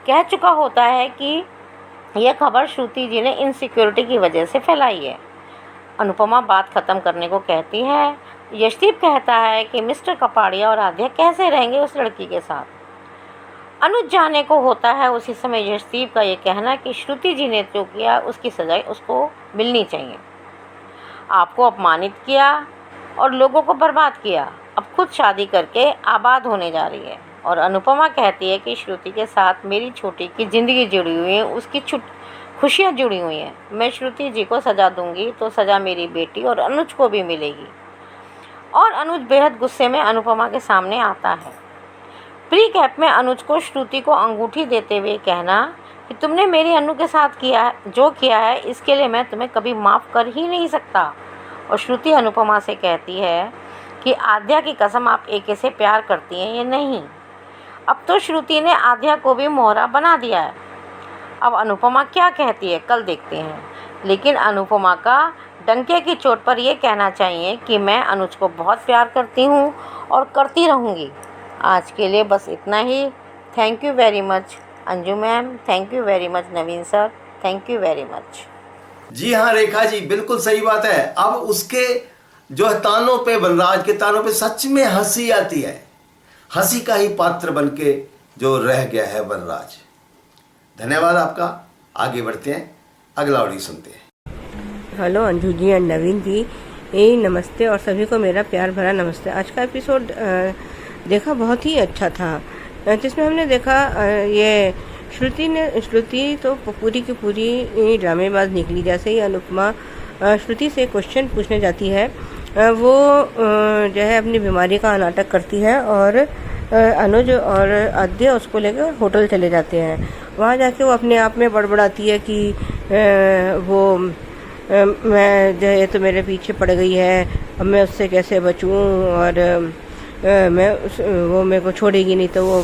कह चुका होता है कि यह खबर श्रुति जी ने इनसिक्योरिटी की वजह से फैलाई है। अनुपमा बात ख़त्म करने को कहती है। यशदीप कहता है कि मिस्टर कपाड़िया और आद्या कैसे रहेंगे उस लड़की के साथ। अनुज जाने को होता है। उसी समय यशदीप का ये कहना कि श्रुति जी ने जो किया उसकी सज़ा उसको मिलनी चाहिए। आपको अपमानित किया और लोगों को बर्बाद किया, अब खुद शादी करके आबाद होने जा रही है। और अनुपमा कहती है कि श्रुति के साथ मेरी छोटी की ज़िंदगी जुड़ी हुई है, उसकी खुशियाँ जुड़ी हुई हैं। मैं श्रुति जी को सज़ा दूंगी तो सज़ा मेरी बेटी और अनुज को भी मिलेगी। और अनुज बेहद गुस्से में अनुपमा के सामने आता है। प्री कैप में अनुज को श्रुति को अंगूठी देते हुए कहना कि तुमने मेरी अनु के साथ जो किया है इसके लिए मैं तुम्हें कभी माफ़ कर ही नहीं सकता। और श्रुति अनुपमा से कहती है कि आद्या की कसम आप एके से प्यार करती हैं या नहीं। अब तो श्रुति ने आद्या को भी मोहरा बना दिया है। अब अनुपमा क्या कहती है कल देखते हैं। लेकिन अनुपमा का डंके की चोट पर यह कहना चाहिए कि मैं अनुज को बहुत प्यार करती हूँ और करती रहूँगी। आज के लिए बस इतना ही। Thank you very much Anju ma'am, thank you very much Naveen sir, thank you very much. जी हाँ रेखा जी, बिल्कुल सही बात है। अब उसके जो तानों पे, वनराज के तानों पे सच में हंसी आती है। हंसी का ही पात्र बनके जो रह गया है वनराज। धन्यवाद आपका। आगे बढ़ते हैं, अगला ऑडियो सुनते हैं। हेलो अंजू जी एंड नवीन जी, नमस्ते और सभी को मेरा प्यार भरा नमस्ते। आज का एपिसोड देखा बहुत ही अच्छा था, जिसमें हमने देखा ये श्रुति तो पूरी की पूरी ड्रामेबाज निकली। जैसे ही अनुपमा श्रुति से क्वेश्चन पूछने जाती है, वो जो है अपनी बीमारी का नाटक करती है और अनुज और आद्या उसको लेकर होटल चले जाते हैं। वहाँ जाके वो अपने आप में बड़बड़ाती है कि मैं जो है तो मेरे पीछे पड़ गई है, अब मैं उससे कैसे बचूं और वो मेरे को छोड़ेगी नहीं। तो वो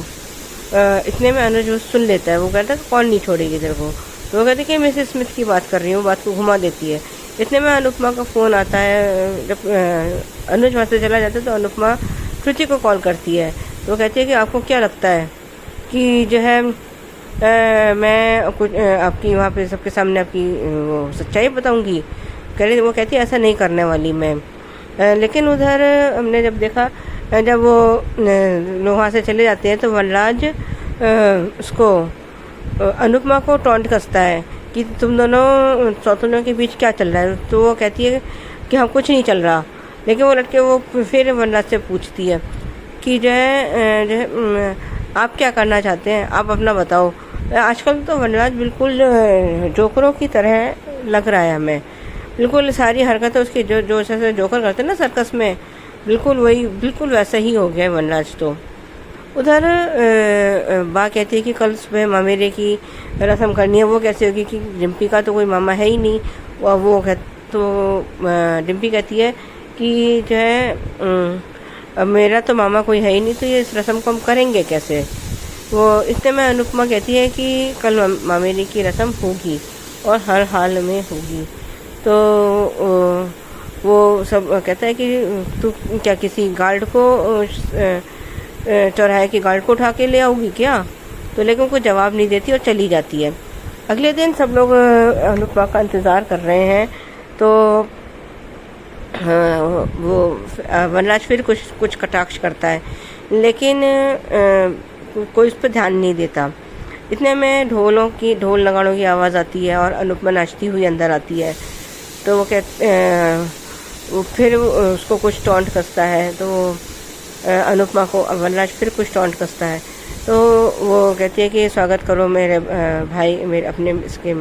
इतने में अनुज वो सुन लेता है। वो कहता है कौन नहीं छोड़ेगी तेरे को। तो वो कहते हैं कि मिसेस स्मिथ की बात कर रही हूँ, बात को घुमा देती है। इतने में अनुपमा का फ़ोन आता है। जब अनुज वहाँ से चला जाता है तो अनुपमा श्रुति को कॉल करती है। तो वो कहती है कि आपको क्या लगता है कि जो है मैं कुछ आपकी वहाँ पे सबके सामने आपकी वो सच्चाई बताऊँगी। वो कहती है ऐसा नहीं करने वाली मैं। लेकिन उधर हमने जब देखा, जब वो लोग वहाँ से चले जाते हैं तो वनराज उसको अनुपमा को टॉन्ट कसता है कि तुम दोनों सौतनों के बीच क्या चल रहा है। तो वो कहती है कि हाँ कुछ नहीं चल रहा। लेकिन वो लड़के वो फिर वनराज से पूछती है कि जो है आप क्या करना चाहते हैं, आप अपना बताओ। आजकल तो वनराज बिल्कुल जोकरों की तरह लग रहा है हमें। बिल्कुल सारी हरकतें उसकी जो जैसे जोकर करते हैं ना सर्कस में, बिल्कुल वैसा ही हो गया है वनराज। तो उधर बा कहती है कि कल सुबह मामेरे की रस्म करनी है। वो कैसे होगी कि डिम्पी का तो कोई मामा है ही नहीं। डिम्पी कहती है कि जो है मेरा तो मामा कोई है ही नहीं, तो ये इस रस्म को हम करेंगे कैसे। वो इतने में अनुपमा कहती है कि कल मामेरे की रस्म होगी और हर हाल में होगी। तो वो सब कहता है कि तू क्या किसी गार्ड को चौराहे के गार्ड को उठा के ले आओगी क्या। तो लेकिन कोई जवाब नहीं देती और चली जाती है। अगले दिन सब लोग अनुपमा का इंतज़ार कर रहे हैं। तो वो वनराज फिर कुछ कटाक्ष करता है, लेकिन कोई उस पर ध्यान नहीं देता। इतने में ढोल नगाड़ों की आवाज़ आती है और अनुपमा नाचती हुई अंदर आती है। तो वो फिर उसको कुछ टॉन्ट कसता है। तो अनुपमा को वनराज फिर कुछ टॉन्ट कसता है। तो वो कहती है कि स्वागत करो मेरे भाई, मेरे अपने इसके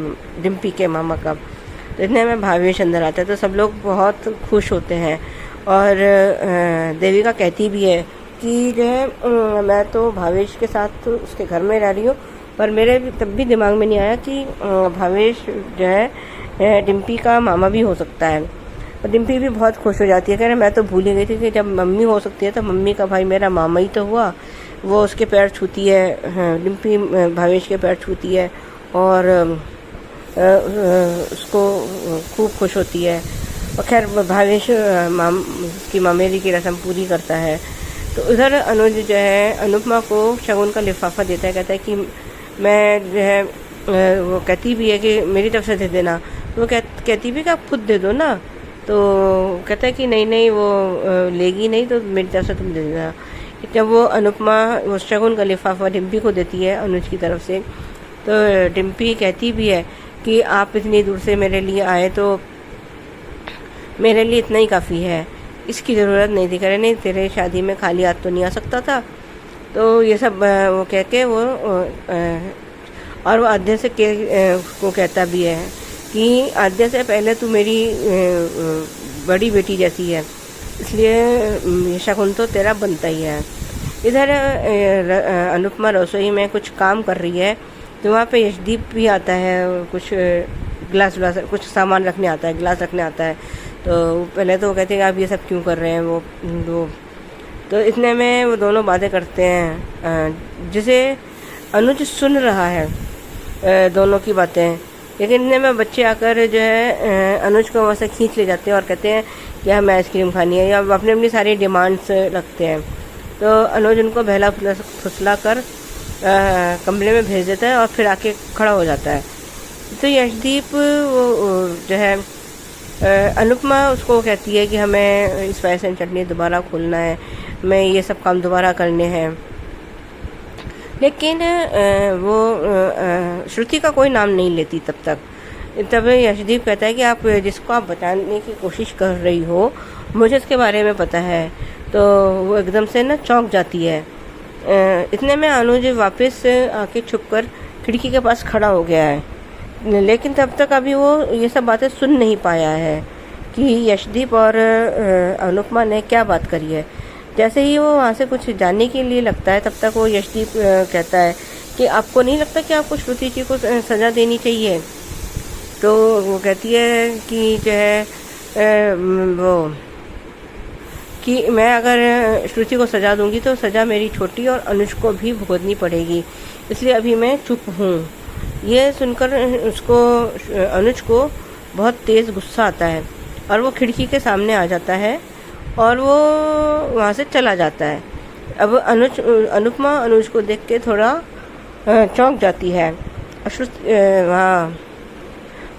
डिम्पी के मामा का। तो इतने में भावेश अंदर आता है। तो सब लोग बहुत खुश होते हैं और देविका कहती भी है कि जो है मैं तो भावेश के साथ उसके घर में रह रही हूँ, पर मेरे तब भी दिमाग में नहीं आया कि भावेश जो है डिम्पी का मामा भी हो सकता है। और डिम्पी भी बहुत खुश हो जाती है, कह रहे मैं तो भूल ही गई थी कि जब मम्मी हो सकती है तो मम्मी का भाई मेरा मामा ही तो हुआ। वो उसके पैर छूती है, हाँ, डिम्पी भावेश के पैर छूती है और उसको खूब खुश होती है। और खैर भावेश उसकी मामेरी की रस्म पूरी करता है। तो उधर अनुज जो है अनुपमा को शगुन का लिफाफा देता है, कहता है कि मैं जो है वो कहती भी है कि मेरी तरफ से दे देना, तो वो कहती भी कि आप खुद दे दो ना। तो कहता है कि नहीं वो लेगी नहीं, तो मेरी तरफ से तुम दे देना। जब वो अनुपमा वो शगुन का लिफाफा डिम्पी को देती है अनुज की तरफ से, तो डिम्पी कहती भी है कि आप इतनी दूर से मेरे लिए आए तो मेरे लिए इतना ही काफ़ी है, इसकी ज़रूरत नहीं थी। करे नहीं तेरे शादी में खाली हाथ तो नहीं आ सकता था। तो ये सब वो कह के वो और वो आद्या से को कहता भी है कि आद्या से पहले तू मेरी बड़ी बेटी जैसी है, इसलिए शगुन तो तेरा बनता ही है। इधर अनुपमा रसोई में कुछ काम कर रही है, तो वहाँ पे यशदीप भी आता है, कुछ गिलास कुछ सामान रखने आता है, गिलास रखने आता है। तो पहले तो वो कहते हैं कि आप ये सब क्यों कर रहे हैं वो तो इतने में वो दोनों बातें करते हैं, जिसे अनुज सुन रहा है दोनों की बातें। लेकिन इतने में बच्चे आकर जो है अनुज को वहाँ से खींच ले जाते हैं और कहते हैं कि हमें आइसक्रीम खानी है, या अपनी अपनी सारी डिमांड्स रखते हैं। तो अनुज उनको बहला फुसला कर कमरे में भेज देता है और फिर आके खड़ा हो जाता है। तो यशदीप वो जो है अनुपमा उसको कहती है कि हमें स्पाइस एंड चटनी दोबारा खोलना है, हमें ये सब काम दोबारा करने हैं। लेकिन वो श्रुति का कोई नाम नहीं लेती तब तक। तब यशदीप कहता है कि आप जिसको आप बचाने की कोशिश कर रही हो मुझे उसके बारे में पता है। तो वो एकदम से ना चौंक जाती है। इतने में अनुज वापस आके छुपकर खिड़की के पास खड़ा हो गया है, लेकिन तब तक अभी वो ये सब बातें सुन नहीं पाया है कि यशदीप और अनुपमा ने क्या बात करी है। जैसे ही वो वहाँ से कुछ जानने के लिए लगता है, तब तक वो यशदीप कहता है कि आपको नहीं लगता कि आपको श्रुति जी को सज़ा देनी चाहिए। तो वो कहती है कि जो है वो कि मैं अगर श्रुति को सज़ा दूंगी तो सज़ा मेरी छोटी और अनुज को भी भुगतनी पड़ेगी, इसलिए अभी मैं चुप हूँ। ये सुनकर उसको अनुज को बहुत तेज़ गुस्सा आता है और वो खिड़की के सामने आ जाता है और वो वहाँ से चला जाता है। अब अनुपमा अनुज को देख के थोड़ा चौंक जाती है। वहाँ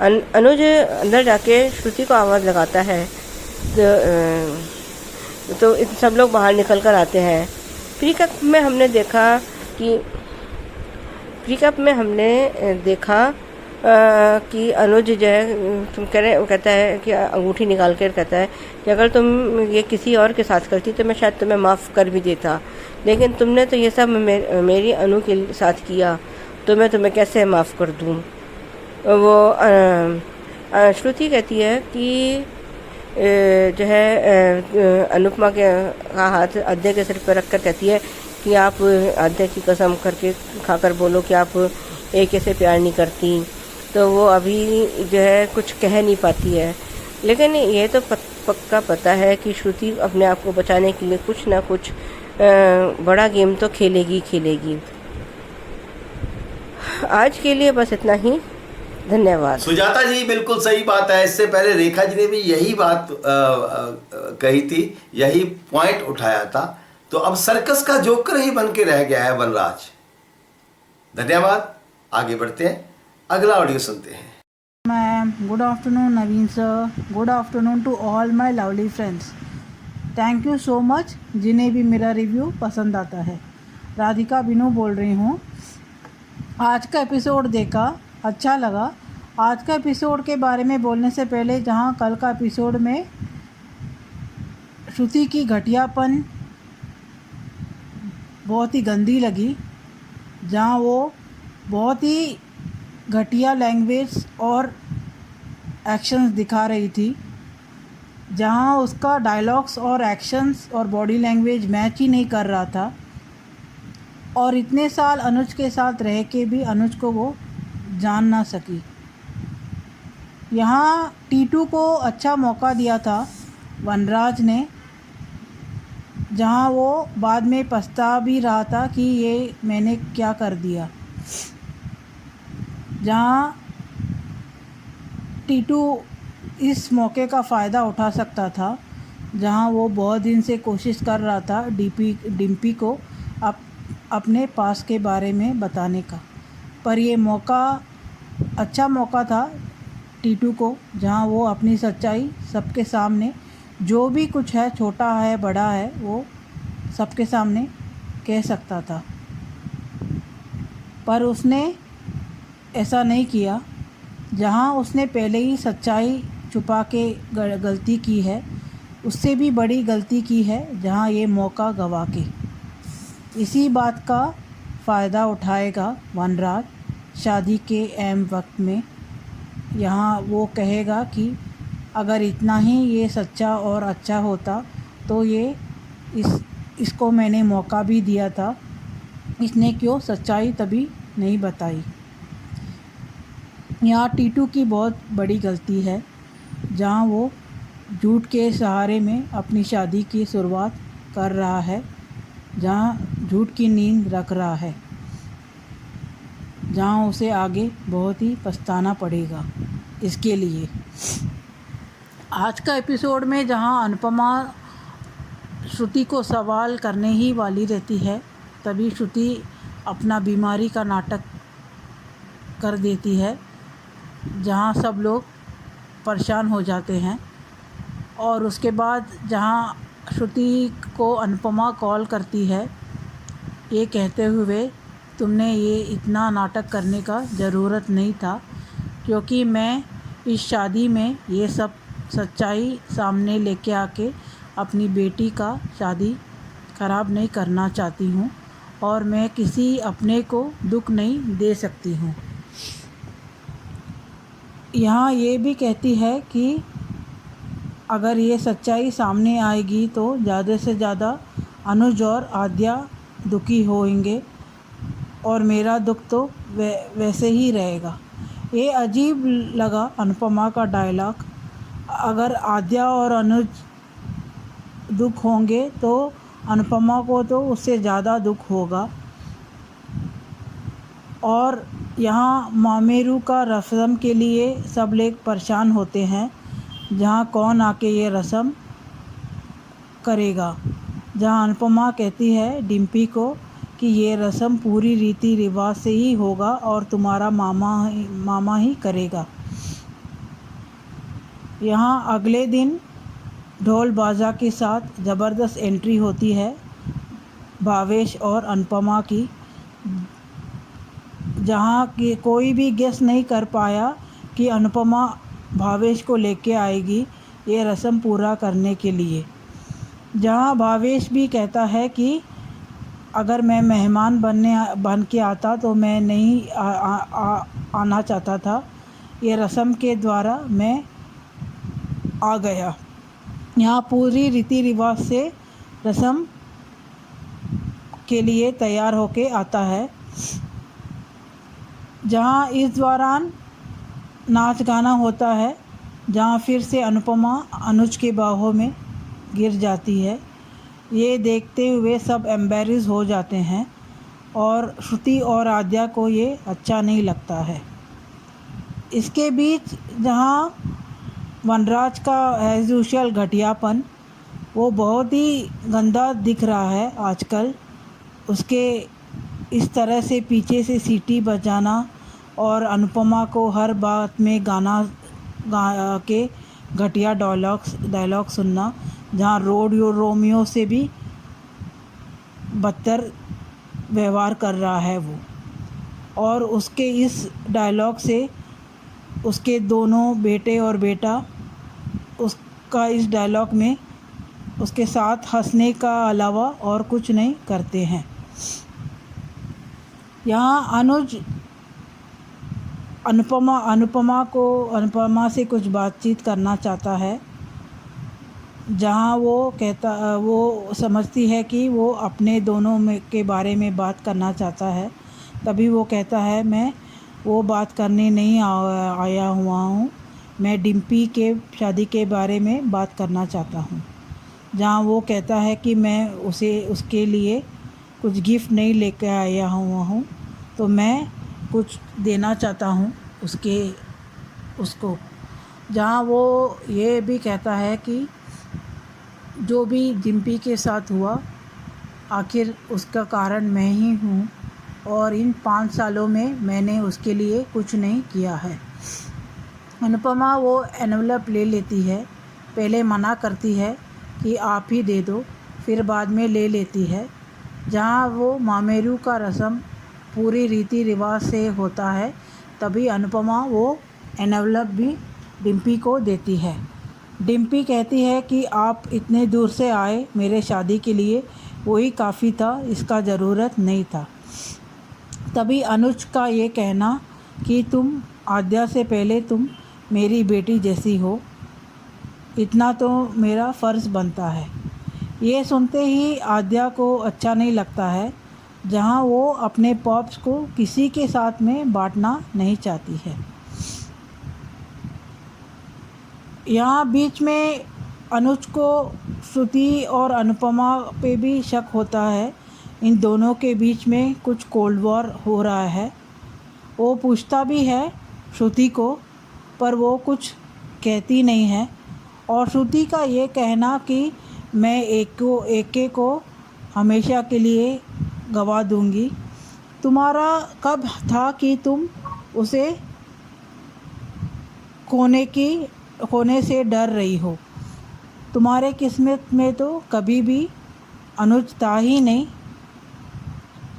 अनुज अंदर जाके श्रुति को आवाज़ लगाता है। तो सब लोग बाहर निकल कर आते हैं। प्रीकप में हमने देखा कि अनुज जो है वो कहता है कि अंगूठी निकाल कर कहता है कि अगर तुम ये किसी और के साथ करती तो मैं शायद तुम्हें माफ़ कर भी देता, लेकिन तुमने तो ये सब मेरी अनु के साथ किया, तो मैं तुम्हें कैसे माफ़ कर दूँ। वो श्रुति कहती है कि जो है अनुपमा का हाथ आद्या के सिर पर रखकर कहती है कि आप आद्या की कसम करके खाकर बोलो कि आप एक से प्यार नहीं करती। तो वो अभी जो है कुछ कह नहीं पाती है, लेकिन ये तो पक्का पता है कि श्रुति अपने आप को बचाने के लिए कुछ ना कुछ बड़ा गेम तो खेलेगी। आज के लिए बस इतना ही, धन्यवाद। सुजाता जी बिल्कुल सही बात है। इससे पहले रेखा जी ने भी यही बात कही थी, यही पॉइंट उठाया था। तो अब सर्कस का जोकर ही बन के रह गया है वनराज। धन्यवाद। आगे बढ़ते हैं, अगला ऑडियो सुनते हैं। Ma'am, good afternoon Naveen sir, good afternoon to all my lovely friends. Thank you so much जिन्हें भी मेरा रिव्यू पसंद आता है। राधिका बिनू बोल रही हूँ। आज का एपिसोड देखा, अच्छा लगा। आज का एपिसोड के बारे में बोलने से पहले, जहाँ कल का एपिसोड में श्रुति की घटियापन बहुत ही गंदी लगी, जहाँ वो बहुत ही घटिया लैंग्वेज और एक्शंस दिखा रही थी, जहाँ उसका डायलॉग्स और एक्शंस और बॉडी लैंग्वेज मैच ही नहीं कर रहा था। और इतने साल अनुज के साथ रह के भी अनुज को वो जान ना सकी। यहाँ टीटू को अच्छा मौका दिया था वनराज ने, जहाँ वो बाद में पछता भी रहा था कि ये मैंने क्या कर दिया। जहाँ टीटू इस मौके का फ़ायदा उठा सकता था, जहाँ वो बहुत दिन से कोशिश कर रहा था डिम्पी को अपने पास के बारे में बताने का। पर ये मौका अच्छा मौका था टीटू को, जहाँ वो अपनी सच्चाई सबके सामने, जो भी कुछ है, छोटा है बड़ा है, वो सबके सामने कह सकता था। पर उसने ऐसा नहीं किया। जहाँ उसने पहले ही सच्चाई छुपा के गलती की है, उससे भी बड़ी गलती की है जहाँ ये मौका गवा के। इसी बात का फ़ायदा उठाएगा वनराज शादी के ऐन वक्त में। यहाँ वो कहेगा कि अगर इतना ही ये सच्चा और अच्छा होता तो ये इसको मैंने मौका भी दिया था, इसने क्यों सच्चाई तभी नहीं बताई। यहाँ टीटू की बहुत बड़ी गलती है, जहाँ वो झूठ के सहारे में अपनी शादी की शुरुआत कर रहा है, जहाँ झूठ की नींद रख रहा है, जहाँ उसे आगे बहुत ही पछताना पड़ेगा इसके लिए। आज का एपिसोड में जहाँ अनुपमा श्रुति को सवाल करने ही वाली रहती है, तभी श्रुति अपना बीमारी का नाटक कर देती है, जहाँ सब लोग परेशान हो जाते हैं। और उसके बाद जहाँ श्रुति को अनुपमा कॉल करती है ये कहते हुए, तुमने ये इतना नाटक करने का ज़रूरत नहीं था, क्योंकि मैं इस शादी में ये सब सच्चाई सामने लेके आके अपनी बेटी का शादी ख़राब नहीं करना चाहती हूँ, और मैं किसी अपने को दुख नहीं दे सकती हूँ। यहाँ ये भी कहती है कि अगर ये सच्चाई सामने आएगी तो ज़्यादा से ज़्यादा अनुज और आद्या दुखी होंगे, और मेरा दुख तो वैसे ही रहेगा। ये अजीब लगा अनुपमा का डायलॉग। अगर आद्या और अनुज दुख होंगे तो अनुपमा को तो उससे ज़्यादा दुख होगा। और यहाँ मामेरू का रस्म के लिए सब लोग परेशान होते हैं, जहाँ कौन आके ये रस्म करेगा। जहाँ अनुपमा कहती है डिम्पी को कि ये रस्म पूरी रीति रिवाज से ही होगा और तुम्हारा मामा ही करेगा। यहाँ अगले दिन ढोल बाजा के साथ ज़बरदस्त एंट्री होती है भावेश और अनुपमा की, जहाँ कि कोई भी गेस नहीं कर पाया कि अनुपमा भावेश को लेके आएगी ये रस्म पूरा करने के लिए। जहाँ भावेश भी कहता है कि अगर मैं मेहमान बन के आता तो मैं नहीं आना चाहता था, ये रस्म के द्वारा मैं आ गया। यहाँ पूरी रीति रिवाज से रस्म के लिए तैयार होके आता है। जहाँ इस दौरान नाच गाना होता है, जहाँ फिर से अनुपमा अनुज के बाहों में गिर जाती है। ये देखते हुए सब एम्बैरेस हो जाते हैं और श्रुति और आद्या को ये अच्छा नहीं लगता है। इसके बीच जहाँ वनराज का एज यूजुअल घटियापन वो बहुत ही गंदा दिख रहा है आजकल। उसके इस तरह से पीछे से सीटी बजाना और अनुपमा को हर बात में गाना गा के घटिया डायलॉग सुनना, जहाँ रोमियो से भी बदतर व्यवहार कर रहा है वो। और उसके इस डायलॉग से उसके दोनों बेटे और बेटा उसका इस डायलॉग में उसके साथ हंसने का अलावा और कुछ नहीं करते हैं। यहाँ अनुज अनुपमा से कुछ बातचीत करना चाहता है, जहाँ वो समझती है कि वो अपने दोनों में के बारे में बात करना चाहता है, तभी वो कहता है मैं वो बात करने नहीं आया हुआ हूँ, मैं डिम्पी के शादी के बारे में बात करना चाहता हूँ। जहाँ वो कहता है कि मैं उसके लिए कुछ गिफ्ट नहीं लेकर आया हुआ हूँ, तो मैं कुछ देना चाहता हूँ उसको। जहाँ वो ये भी कहता है कि जो भी डिम्पी के साथ हुआ आखिर उसका कारण मैं ही हूँ, और इन 5 सालों में मैंने उसके लिए कुछ नहीं किया है। अनुपमा वो एनवलप ले लेती है, पहले मना करती है कि आप ही दे दो, फिर बाद में ले लेती है। जहाँ वो मामेरू का रस्म पूरी रीति रिवाज से होता है, तभी अनुपमा वो एनवलप भी डिम्पी को देती है। डिम्पी कहती है कि आप इतने दूर से आए मेरे शादी के लिए, वही काफ़ी था, इसका ज़रूरत नहीं था। तभी अनुज का ये कहना कि तुम आद्या से पहले तुम मेरी बेटी जैसी हो, इतना तो मेरा फ़र्ज़ बनता है। ये सुनते ही आद्या को अच्छा नहीं लगता है, जहाँ वो अपने पॉप्स को किसी के साथ में बांटना नहीं चाहती है। यहाँ बीच में अनुज को श्रुति और अनुपमा पे भी शक होता है, इन दोनों के बीच में कुछ कोल्ड वॉर हो रहा है। वो पूछता भी है श्रुति को, पर वो कुछ कहती नहीं है। और श्रुति का ये कहना कि मैं एके को हमेशा के लिए गवा दूंगी। तुम्हारा कब था कि तुम उसे खोने से डर रही हो? तुम्हारे किस्मत में तो कभी भी अनुज था ही नहीं,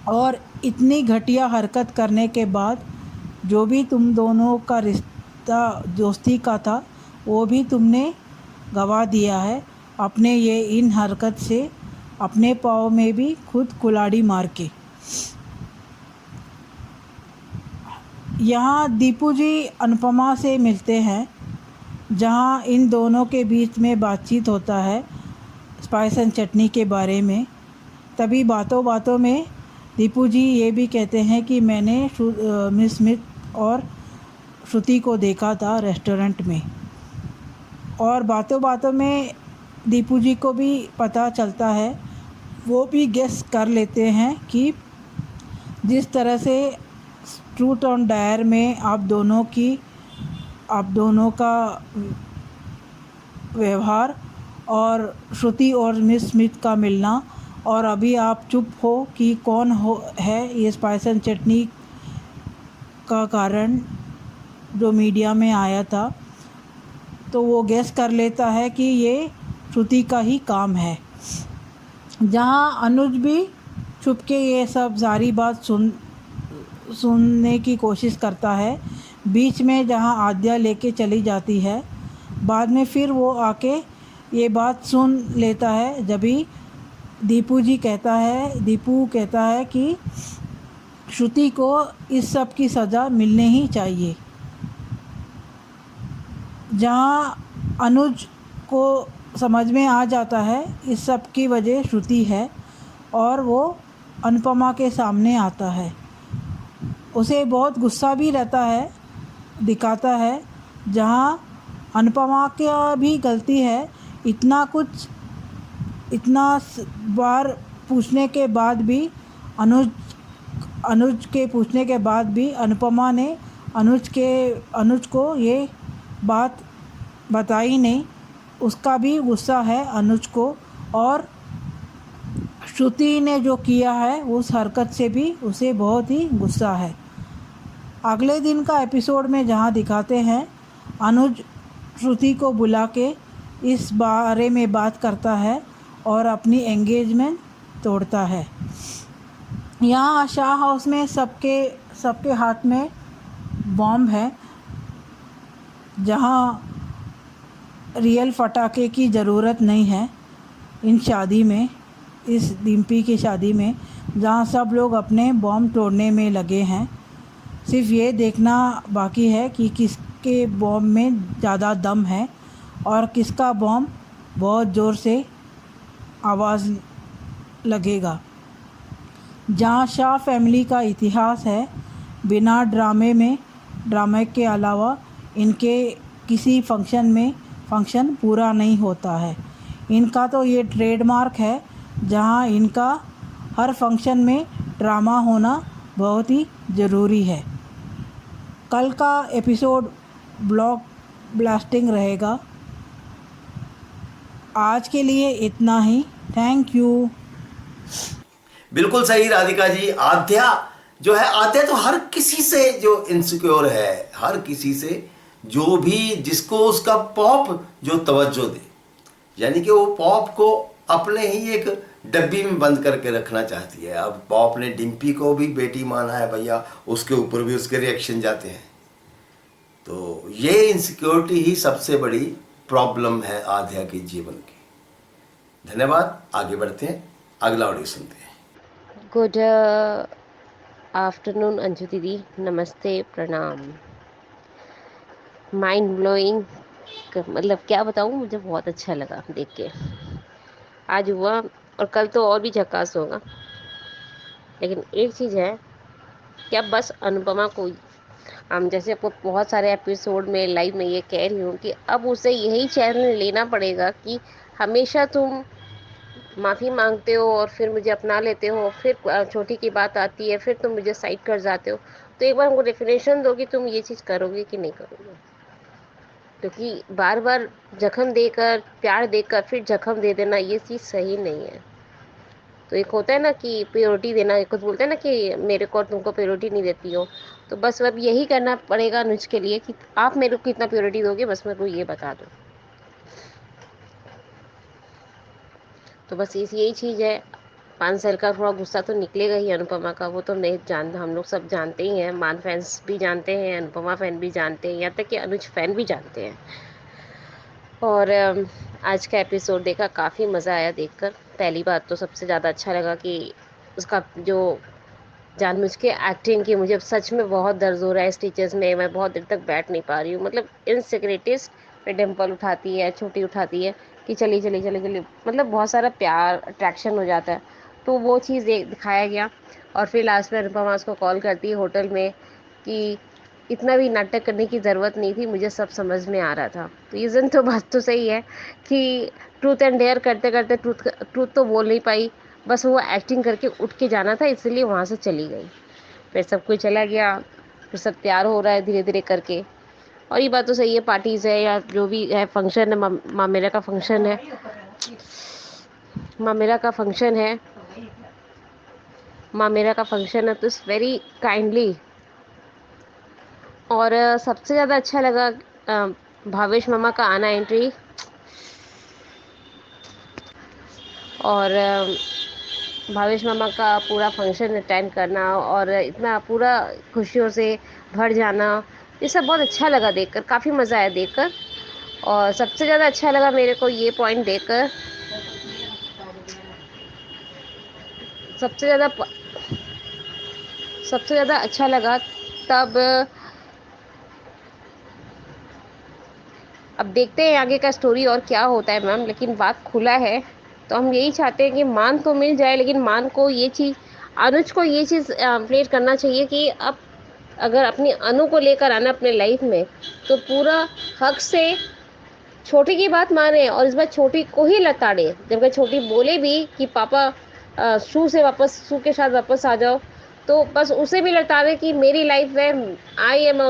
और इतनी घटिया हरकत करने के बाद जो भी तुम दोनों का रिश्ता दोस्ती का था वो भी तुमने गवा दिया है अपने ये इन हरकत से, अपने पाँव में भी खुद कुल्हाड़ी मार के। यहाँ दीपू जी अनुपमा से मिलते हैं, जहाँ इन दोनों के बीच में बातचीत होता है स्पाइस एंड चटनी के बारे में। तभी बातों बातों में दीपू जी ये भी कहते हैं कि मैंने मिस स्मिथ और श्रुति को देखा था रेस्टोरेंट में। और बातों बातों में दीपू जी को भी पता चलता है, वो भी गेस कर लेते हैं कि जिस तरह से ट्रूथ और डायर में आप दोनों का व्यवहार और श्रुति और मिस स्मिथ का मिलना, और अभी आप चुप हो कि कौन है ये स्पाइस एंड चटनी का कारण जो मीडिया में आया था, तो वो गेस कर लेता है कि ये श्रुति का ही काम है। जहाँ अनुज भी छुप के ये सब सारी बात सुनने की कोशिश करता है। बीच में जहाँ आद्या लेके चली जाती है, बाद में फिर वो आके ये बात सुन लेता है। जभी दीपू कहता है कि श्रुति को इस सब की सज़ा मिलने ही चाहिए। जहाँ अनुज को समझ में आ जाता है इस सब की वजह श्रुति है, और वो अनुपमा के सामने आता है। उसे बहुत गुस्सा भी रहता है, दिखाता है, जहाँ अनुपमा की भी गलती है। इतना बार पूछने के बाद भी अनुज के पूछने के बाद भी अनुपमा ने अनुज को ये बात बताई नहीं। उसका भी गुस्सा है अनुज को, और श्रुति ने जो किया है उस हरकत से भी उसे बहुत ही गुस्सा है। अगले दिन का एपिसोड में जहाँ दिखाते हैं अनुज श्रुति को बुला के इस बारे में बात करता है और अपनी एंगेजमेंट तोड़ता है। यहाँ शाह हाउस में सबके हाथ में बॉम्ब है, जहाँ रियल फटाके की ज़रूरत नहीं है इन शादी में, इस डिम्पी की शादी में, जहाँ सब लोग अपने बॉम्ब तोड़ने में लगे हैं। सिर्फ ये देखना बाकी है कि किसके बॉम्ब में ज़्यादा दम है और किसका बॉम्ब बहुत ज़ोर से आवाज़ लगेगा। जहाँ शाह फैमिली का इतिहास है, बिना ड्रामे के अलावा इनके किसी फंक्शन पूरा नहीं होता है। इनका तो ये ट्रेडमार्क है, जहाँ इनका हर फंक्शन में ड्रामा होना बहुत ही ज़रूरी है। कल का एपिसोड ब्लॉक ब्लास्टिंग रहेगा। आज के लिए इतना ही। Thank you. बिल्कुल सही राधिका जी। आद्या जो है, आद्या तो हर किसी से जो इनसिक्योर है, हर किसी से जो भी जिसको उसका पॉप जो तवज्जो दे, यानी कि वो पॉप को अपने ही एक डब्बी में बंद करके रखना चाहती है। अब पॉप ने डिम्पी को भी बेटी माना है भैया, उसके ऊपर भी उसके रिएक्शन जाते हैं। तो ये इनसिक्योरिटी ही सबसे बड़ी प्रॉब्लम है आद्या के जीवन की। धन्यवाद। आगे बढ़ते हैं, अगला ऑडियो सुनते हैं। गुड आफ्टरनून अंजू दीदी, नमस्ते, प्रणाम। माइंड ब्लोइंग, मतलब क्या बताऊँ, मुझे बहुत अच्छा लगा देख के। आज हुआ और कल तो और भी झकास होगा। लेकिन एक चीज़ है कि अब बस अनुपमा को, हम जैसे आपको बहुत सारे एपिसोड में लाइव में ये कह रही हूँ कि अब उसे यही चैनल लेना पड़ेगा कि हमेशा तुम माफ़ी मांगते हो और फिर मुझे अपना लेते हो, फिर छोटी की बात आती है, फिर तुम मुझे साइड कर जाते हो। तो एक बार हमको डेफिनेशन दो कि तुम ये चीज़ करोगे कि नहीं करोगे, क्योंकि बार बार जख्म देकर, प्यार देकर फिर जख्म दे देना, ये चीज़ सही नहीं है। तो एक होता है ना कि प्योरिटी देना, एक कुछ बोलते हैं ना कि मेरे को और तुमको प्योरिटी नहीं देती हो। तो बस अब यही करना पड़ेगा अनुज के लिए कि आप मेरे को कितना प्योरिटी दोगे, बस मेरे को ये बता दो। तो बस यही चीज़ है। 5 साल का थोड़ा गुस्सा तो निकलेगा ही अनुपमा का, वो तो नहीं जानता, हम लोग सब जानते ही हैं। मान फैंस भी जानते हैं, अनुपमा फैन भी जानते हैं, यहाँ तक कि अनुज फैन भी जानते हैं। और आज का एपिसोड देखा, काफ़ी मज़ा आया देखकर। पहली बात तो सबसे ज़्यादा अच्छा लगा कि उसका जो जानबूझ के एक्टिंग की, मुझे सच में बहुत दर्द हो रहा है स्टिचेस में, मैं बहुत देर तक बैठ नहीं पा रही हूँ। मतलब इनसिक्योरिटीज़ पे डिम्पल उठाती है, छोटी उठाती है कि चली चली चली चली, मतलब बहुत सारा प्यार अट्रैक्शन हो जाता है। तो वो चीज़ दिखाया गया। और फिर लास्ट में अनुपमा उसको कॉल करती है होटल में कि इतना भी नाटक करने की ज़रूरत नहीं थी, मुझे सब समझ में आ रहा था। तो रीज़न तो बात तो सही है कि ट्रूथ एंड डेयर करते करते ट्रूथ तो बोल नहीं पाई, बस वो एक्टिंग करके उठ के जाना था, इसलिए वहाँ से चली गई। फिर सब कोई चला गया, फिर सब तैयार हो रहा है धीरे धीरे करके। और ये बात तो सही है, पार्टीज़ है या जो भी है, फंक्शन है, मामेरा का फंक्शन है, मामेरा का फंक्शन है, मामेरा का फंक्शन है, तो इट्स वेरी काइंडली। और सबसे ज़्यादा अच्छा लगा भावेश मामा का आना, एंट्री। और भावेश मामा का पूरा फंक्शन अटेंड करना और इतना पूरा खुशियों से भर जाना, ये सब बहुत अच्छा लगा देखकर, काफ़ी मज़ा आया देखकर। और सबसे ज़्यादा अच्छा लगा मेरे को ये पॉइंट देखकर, सबसे ज़्यादा अच्छा लगा तब। अब देखते हैं आगे का स्टोरी और क्या होता है मैम, लेकिन बात खुला है। तो हम यही चाहते हैं कि मान तो मिल जाए, लेकिन मान को ये चीज़, अनुज को ये चीज़ प्लेट करना चाहिए कि अब अगर अपनी अनु को लेकर आना अपने लाइफ में, तो पूरा हक से छोटी की बात माने और इस बार छोटी को ही लताड़े। जबकि छोटी बोले भी कि पापा शू के साथ वापस आ जाओ, तो बस उसे भी लताड़े कि मेरी लाइफ में आई एम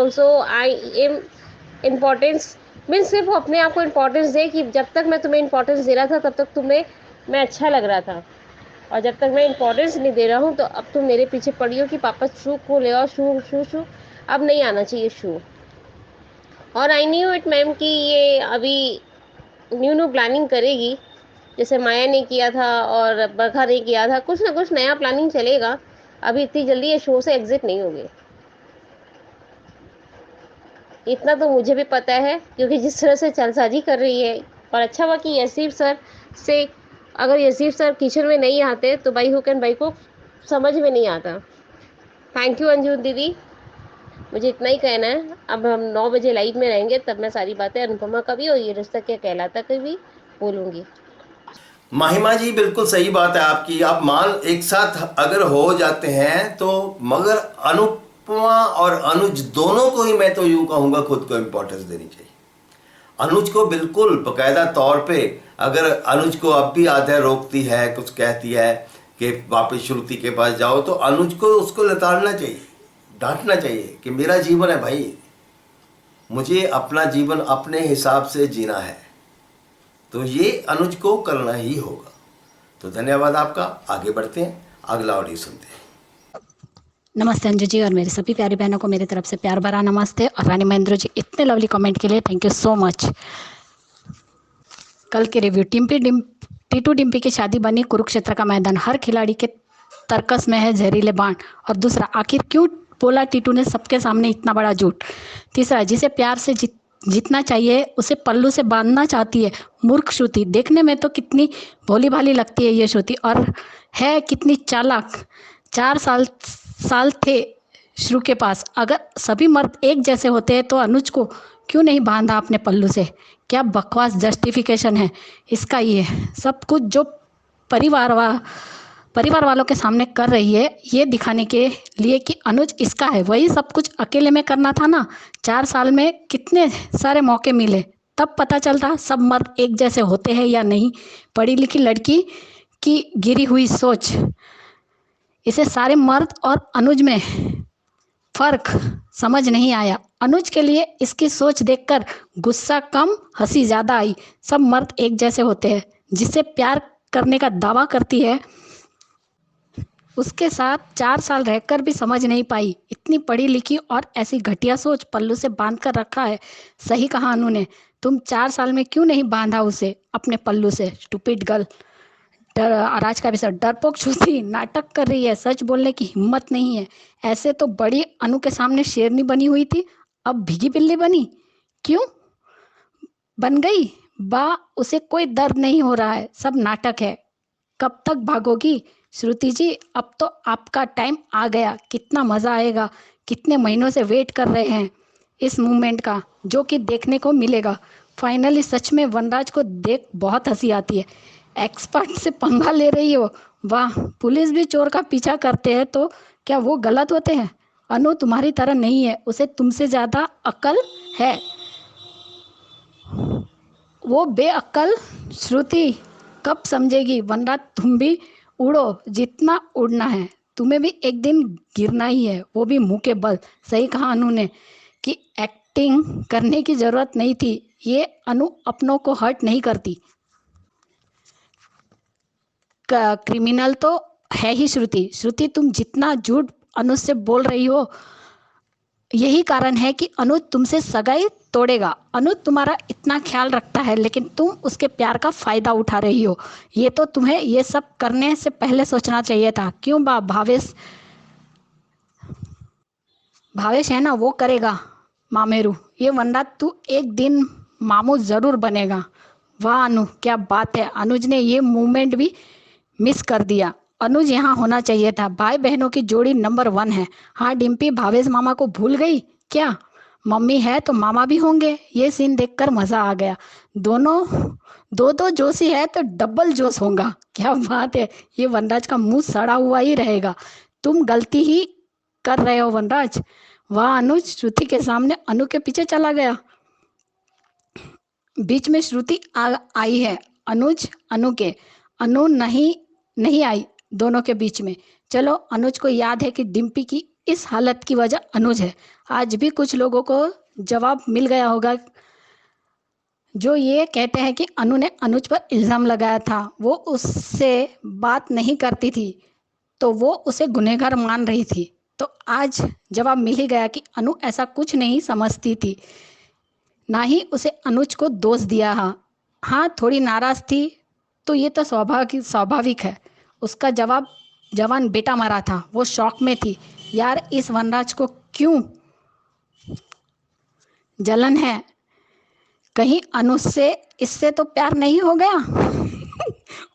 इम्पोर्टेंस। मीन सिर्फ अपने आप को इम्पोर्टेंस दे कि जब तक मैं तुम्हें इम्पोर्टेंस दे रहा था तब तक तुम्हें मैं अच्छा लग रहा था, और जब तक मैं इम्पोर्टेंस नहीं दे रहा हूँ तो अब तुम मेरे पीछे पड़ी हो कि पापा शू को ले आओ, शू अब नहीं आना चाहिए शू। और आई न्यू इट मैम कि ये अभी न्यू प्लानिंग करेगी, जैसे माया ने किया था और बरखा ने किया था, कुछ ना कुछ नया प्लानिंग चलेगा। अभी इतनी जल्दी ये शो से एग्जिट नहीं होगी, इतना तो मुझे भी पता है, क्योंकि जिस तरह से चलसाजी कर रही है। और अच्छा हुआ कि यसीफ सर से, अगर यसीफ सर किचन में नहीं आते तो भाई हुक एंड भाई को समझ में नहीं आता। थैंक यू अंजू दीदी, मुझे इतना ही कहना है। अब हम 9 बजे लाइव में रहेंगे, तब मैं सारी बातें अनुपमा का भी और ये रिश्ता क्या कहलाता का भी बोलूँगी। महिमा जी बिल्कुल सही बात है आपकी। आप मान एक साथ अगर हो जाते हैं तो, मगर अनुपमा और अनुज दोनों को ही मैं तो यूं कहूंगा खुद को इम्पोर्टेंस देनी चाहिए। अनुज को बिल्कुल बकायदा तौर पे, अगर अनुज को अब भी आधा रोकती है, कुछ कहती है कि वापस श्रुति के पास जाओ, तो अनुज को उसको लताड़ना चाहिए, डांटना चाहिए कि मेरा जीवन है भाई, मुझे अपना जीवन अपने हिसाब से जीना है। तो ये अनुज को करना ही होगा। तो धन्यवाद आपका। आगे बढ़ते हैं, अगला ऑडियो सुनते हैं। नमस्ते अंजू जी और मेरी सभी प्यारी बहनों को मेरी तरफ से प्यार भरा नमस्ते। और रानी महेंद्र जी, इतने लवली कमेंट के लिए थैंक यू सो मच। कल के रिव्यू, टीटू डिम्पी की शादी बनी कुरुक्षेत्र का मैदान, हर खिलाड़ी के तर्कस में है जहरीले बाण। और दूसरा, आखिर क्यों बोला टीटू ने सबके सामने इतना बड़ा झूठ। तीसरा, जिसे प्यार से जीतना चाहिए उसे पल्लू से बांधना चाहती है मूर्ख श्रुति। देखने में तो कितनी भोली भाली लगती है ये श्रुति, और है कितनी चालाक। 4 साल थे श्रु के पास। अगर सभी मर्द एक जैसे होते हैं तो अनुज को क्यों नहीं बांधा अपने पल्लू से। क्या बकवास जस्टिफिकेशन है इसका। ये सब कुछ जो परिवार वालों के सामने कर रही है, ये दिखाने के लिए कि अनुज इसका है। वही सब कुछ अकेले में करना था ना। 4 साल में कितने सारे मौके मिले, तब पता चलता सब मर्द एक जैसे होते हैं या नहीं। पढ़ी लिखी लड़की की गिरी हुई सोच, इसे सारे मर्द और अनुज में फर्क समझ नहीं आया। अनुज के लिए इसकी सोच देखकर गुस्सा कम हंसी ज़्यादा आई। सब मर्द एक जैसे होते हैं। जिससे प्यार करने का दावा करती है उसके साथ 4 साल रहकर भी समझ नहीं पाई। इतनी पढ़ी लिखी और ऐसी घटिया सोच पल्लू से बांध कर रखा है। सही कहा अनु ने, तुम 4 साल में क्यों नहीं बांधा उसे अपने पल्लू से। Stupid girl. आज का विषय, डरपोक श्रुति नाटक कर रही है, सच बोलने की हिम्मत नहीं है। ऐसे तो बड़ी अनु के सामने शेरनी बनी हुई थी, अब भीगी बिल्ली बनी क्यों बन गई। उसे कोई दर्द नहीं हो रहा है, सब नाटक है। कब तक भागोगी श्रुति जी, अब तो आपका टाइम आ गया। कितना मजा आएगा, कितने महीनों से वेट कर रहे हैं इस मूवमेंट का, जो कि देखने को मिलेगा फाइनली। सच में वनराज को देख बहुत हंसी आती है। एक्सपर्ट से पंगा ले रही हो, वाह। पुलिस भी चोर का पीछा करते हैं तो क्या वो गलत होते हैं। अनु तुम्हारी तरह नहीं है, उसे तुमसे ज्यादा अकल है। वो बेअक्ल श्रुति कब समझेगी। वनराज तुम भी उड़ो जितना उड़ना है, तुम्हें भी एक दिन गिरना ही है, वो भी मुंह के बल। सही कहा अनु ने कि एक्टिंग करने की जरूरत नहीं थी। ये अनु अपनों को हर्ट नहीं करती। क्रिमिनल तो है ही श्रुति तुम जितना झूठ अनुज से बोल रही हो, यही कारण है कि अनुज तुमसे सगाई तोड़ेगा। अनुज तुम्हारा इतना ख्याल रखता है, लेकिन तुम उसके प्यार का फायदा उठा रही हो। ये तो तुम्हें ये सब करने से पहले सोचना चाहिए था। क्यों भावेश है ना, वो करेगा मामेरू। ये वनराज तू एक दिन मामू जरूर बनेगा। वाह अनु, क्या बात है। अनुज ने ये मूवमेंट भी मिस कर दिया। अनुज यहाँ होना चाहिए था। भाई बहनों की जोड़ी नंबर 1 है। हाँ डिम्पी भावेश मामा को भूल गई क्या। मम्मी है तो मामा भी होंगे। ये सीन देखकर मजा आ गया। दो जोशी है तो डबल जोश होगा। क्या बात है। ये वनराज का मुंह सड़ा हुआ ही रहेगा। तुम गलती ही कर रहे हो वनराज। वाह अनुज श्रुति के सामने अनु के पीछे चला गया। बीच में श्रुति आई है अनु के। अनु नहीं आई दोनों के बीच में। चलो अनुज को याद है कि डिम्पी की इस हालत की वजह अनुज है। आज भी कुछ लोगों को जवाब मिल गया होगा जो ये कहते हैं कि अनु ने अनुज पर इल्जाम लगाया था। वो उससे बात नहीं करती थी तो वो उसे गुनहगार मान रही थी। तो आज जवाब मिल ही गया कि अनु ऐसा कुछ नहीं समझती थी, ना ही उसे अनुज को दोष दिया। हाँ थोड़ी नाराज थी तो ये तो स्वाभाविक है। उसका जवान बेटा मरा था, वो शौक में थी। यार इस वनराज को क्यों जलन है। कहीं अनुज से इससे तो प्यार नहीं हो गया।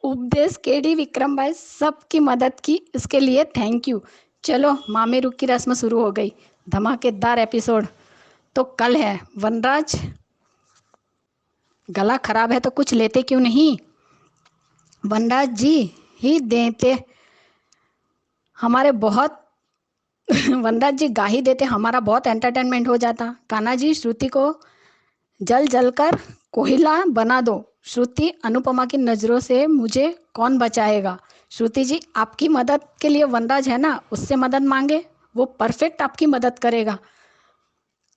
उपदेश केडी विक्रम भाई सबकी मदद की, इसके लिए थैंक यू। चलो मामेरू की रस्म शुरू हो गई। धमाकेदार एपिसोड तो कल है। वनराज गला खराब है तो कुछ लेते क्यों नहीं? वनराज जी ही देते हमारे बहुत वनराज जी गा ही देते, हमारा बहुत एंटरटेनमेंट हो जाता। कान्हा जी श्रुति को जल जल कर कोयला बना दो। श्रुति अनुपमा की नजरों से मुझे कौन बचाएगा? श्रुति जी आपकी मदद के लिए वनराज है ना, उससे मदद मांगे, वो परफेक्ट आपकी मदद करेगा।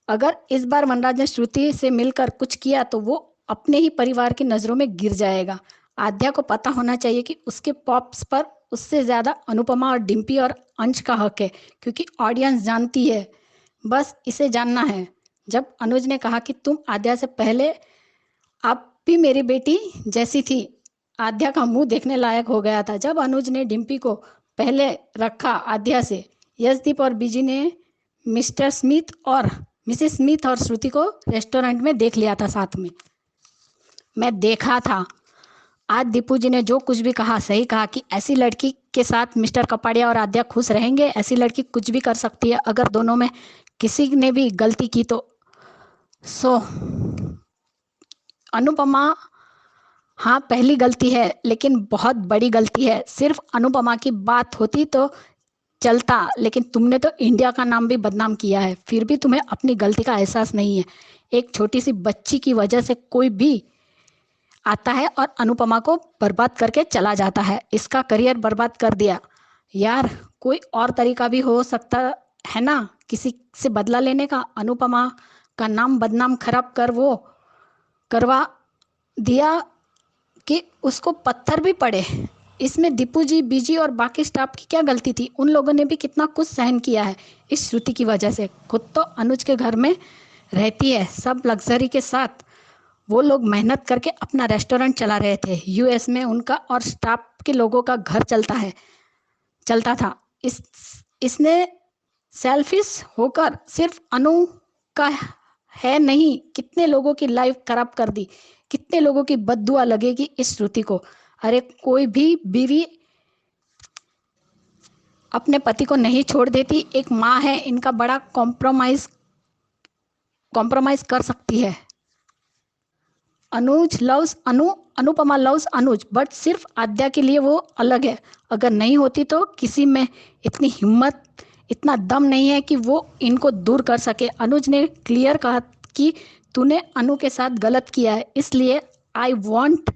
अगर इस बार वनराज ने श्रुति से मिलकर कुछ किया तो वो अपने ही परिवार की नजरों में गिर जाएगा। आद्या को पता होना चाहिए कि उसके पॉप्स पर उससे ज्यादा अनुपमा और डिम्पी और अंश का हक है, क्योंकि ऑडियंस जानती है। बस इसे जानना है। जब अनुज ने कहा कि तुम आद्या से पहले आप भी मेरी बेटी जैसी थी, आद्या का मुंह देखने लायक हो गया था। जब अनुज ने डिम्पी को पहले रखा आद्या से, यशदीप और बीजी ने मिस्टर स्मिथ और मिसेस स्मिथ और श्रुति को रेस्टोरेंट में देख लिया था साथ में। मैं देखा था। आज दीपू जी ने जो कुछ भी कहा सही कहा कि ऐसी लड़की के साथ मिस्टर कपाड़िया और आद्या खुश रहेंगे। ऐसी लड़की कुछ भी कर सकती है। अगर दोनों में किसी ने भी गलती की तो सो अनुपमा, हाँ पहली गलती है, लेकिन बहुत बड़ी गलती है। सिर्फ अनुपमा की बात होती तो चलता, लेकिन तुमने तो इंडिया का नाम भी बदनाम किया है, फिर भी तुम्हें अपनी गलती का एहसास नहीं है। एक छोटी सी बच्ची की वजह से कोई भी आता है और अनुपमा को बर्बाद करके चला जाता है। इसका करियर बर्बाद कर दिया। यार कोई और तरीका भी हो सकता है ना किसी से बदला लेने का। अनुपमा का नाम बदनाम खराब कर वो करवा दिया कि उसको पत्थर भी पड़े। इसमें दीपू जी, बीजी और बाकी स्टाफ की क्या गलती थी? उन लोगों ने भी कितना कुछ सहन किया है इस श्रुति की वजह से। खुद तो अनुज के घर में रहती है, सब लग्जरी के साथ। वो लोग मेहनत करके अपना रेस्टोरेंट चला रहे थे। यूएस में उनका और स्टाफ के लोगों का घर चलता था। इसने सेल्फिश होकर सिर्फ अनु का है नहीं, कितने लोगों की लाइफ खराब कर दी, कितने लोगों की बद्दुआ लगेगी इस श्रुति को। अरे कोई भी बीवी अपने पति को नहीं छोड़ देती। एक माँ है, इनका बड़ा कॉम्प्रोमाइज कर सकती है। Anuj loves Anupama loves Anuj, but सिर्फ आद्या के लिए वो अलग है। अगर नहीं होती तो किसी में इतनी हिम्मत, इतना दम नहीं है कि वो इनको दूर कर सके। अनुज ने क्लियर कहा कि तूने अनु के साथ गलत किया है, इसलिए I want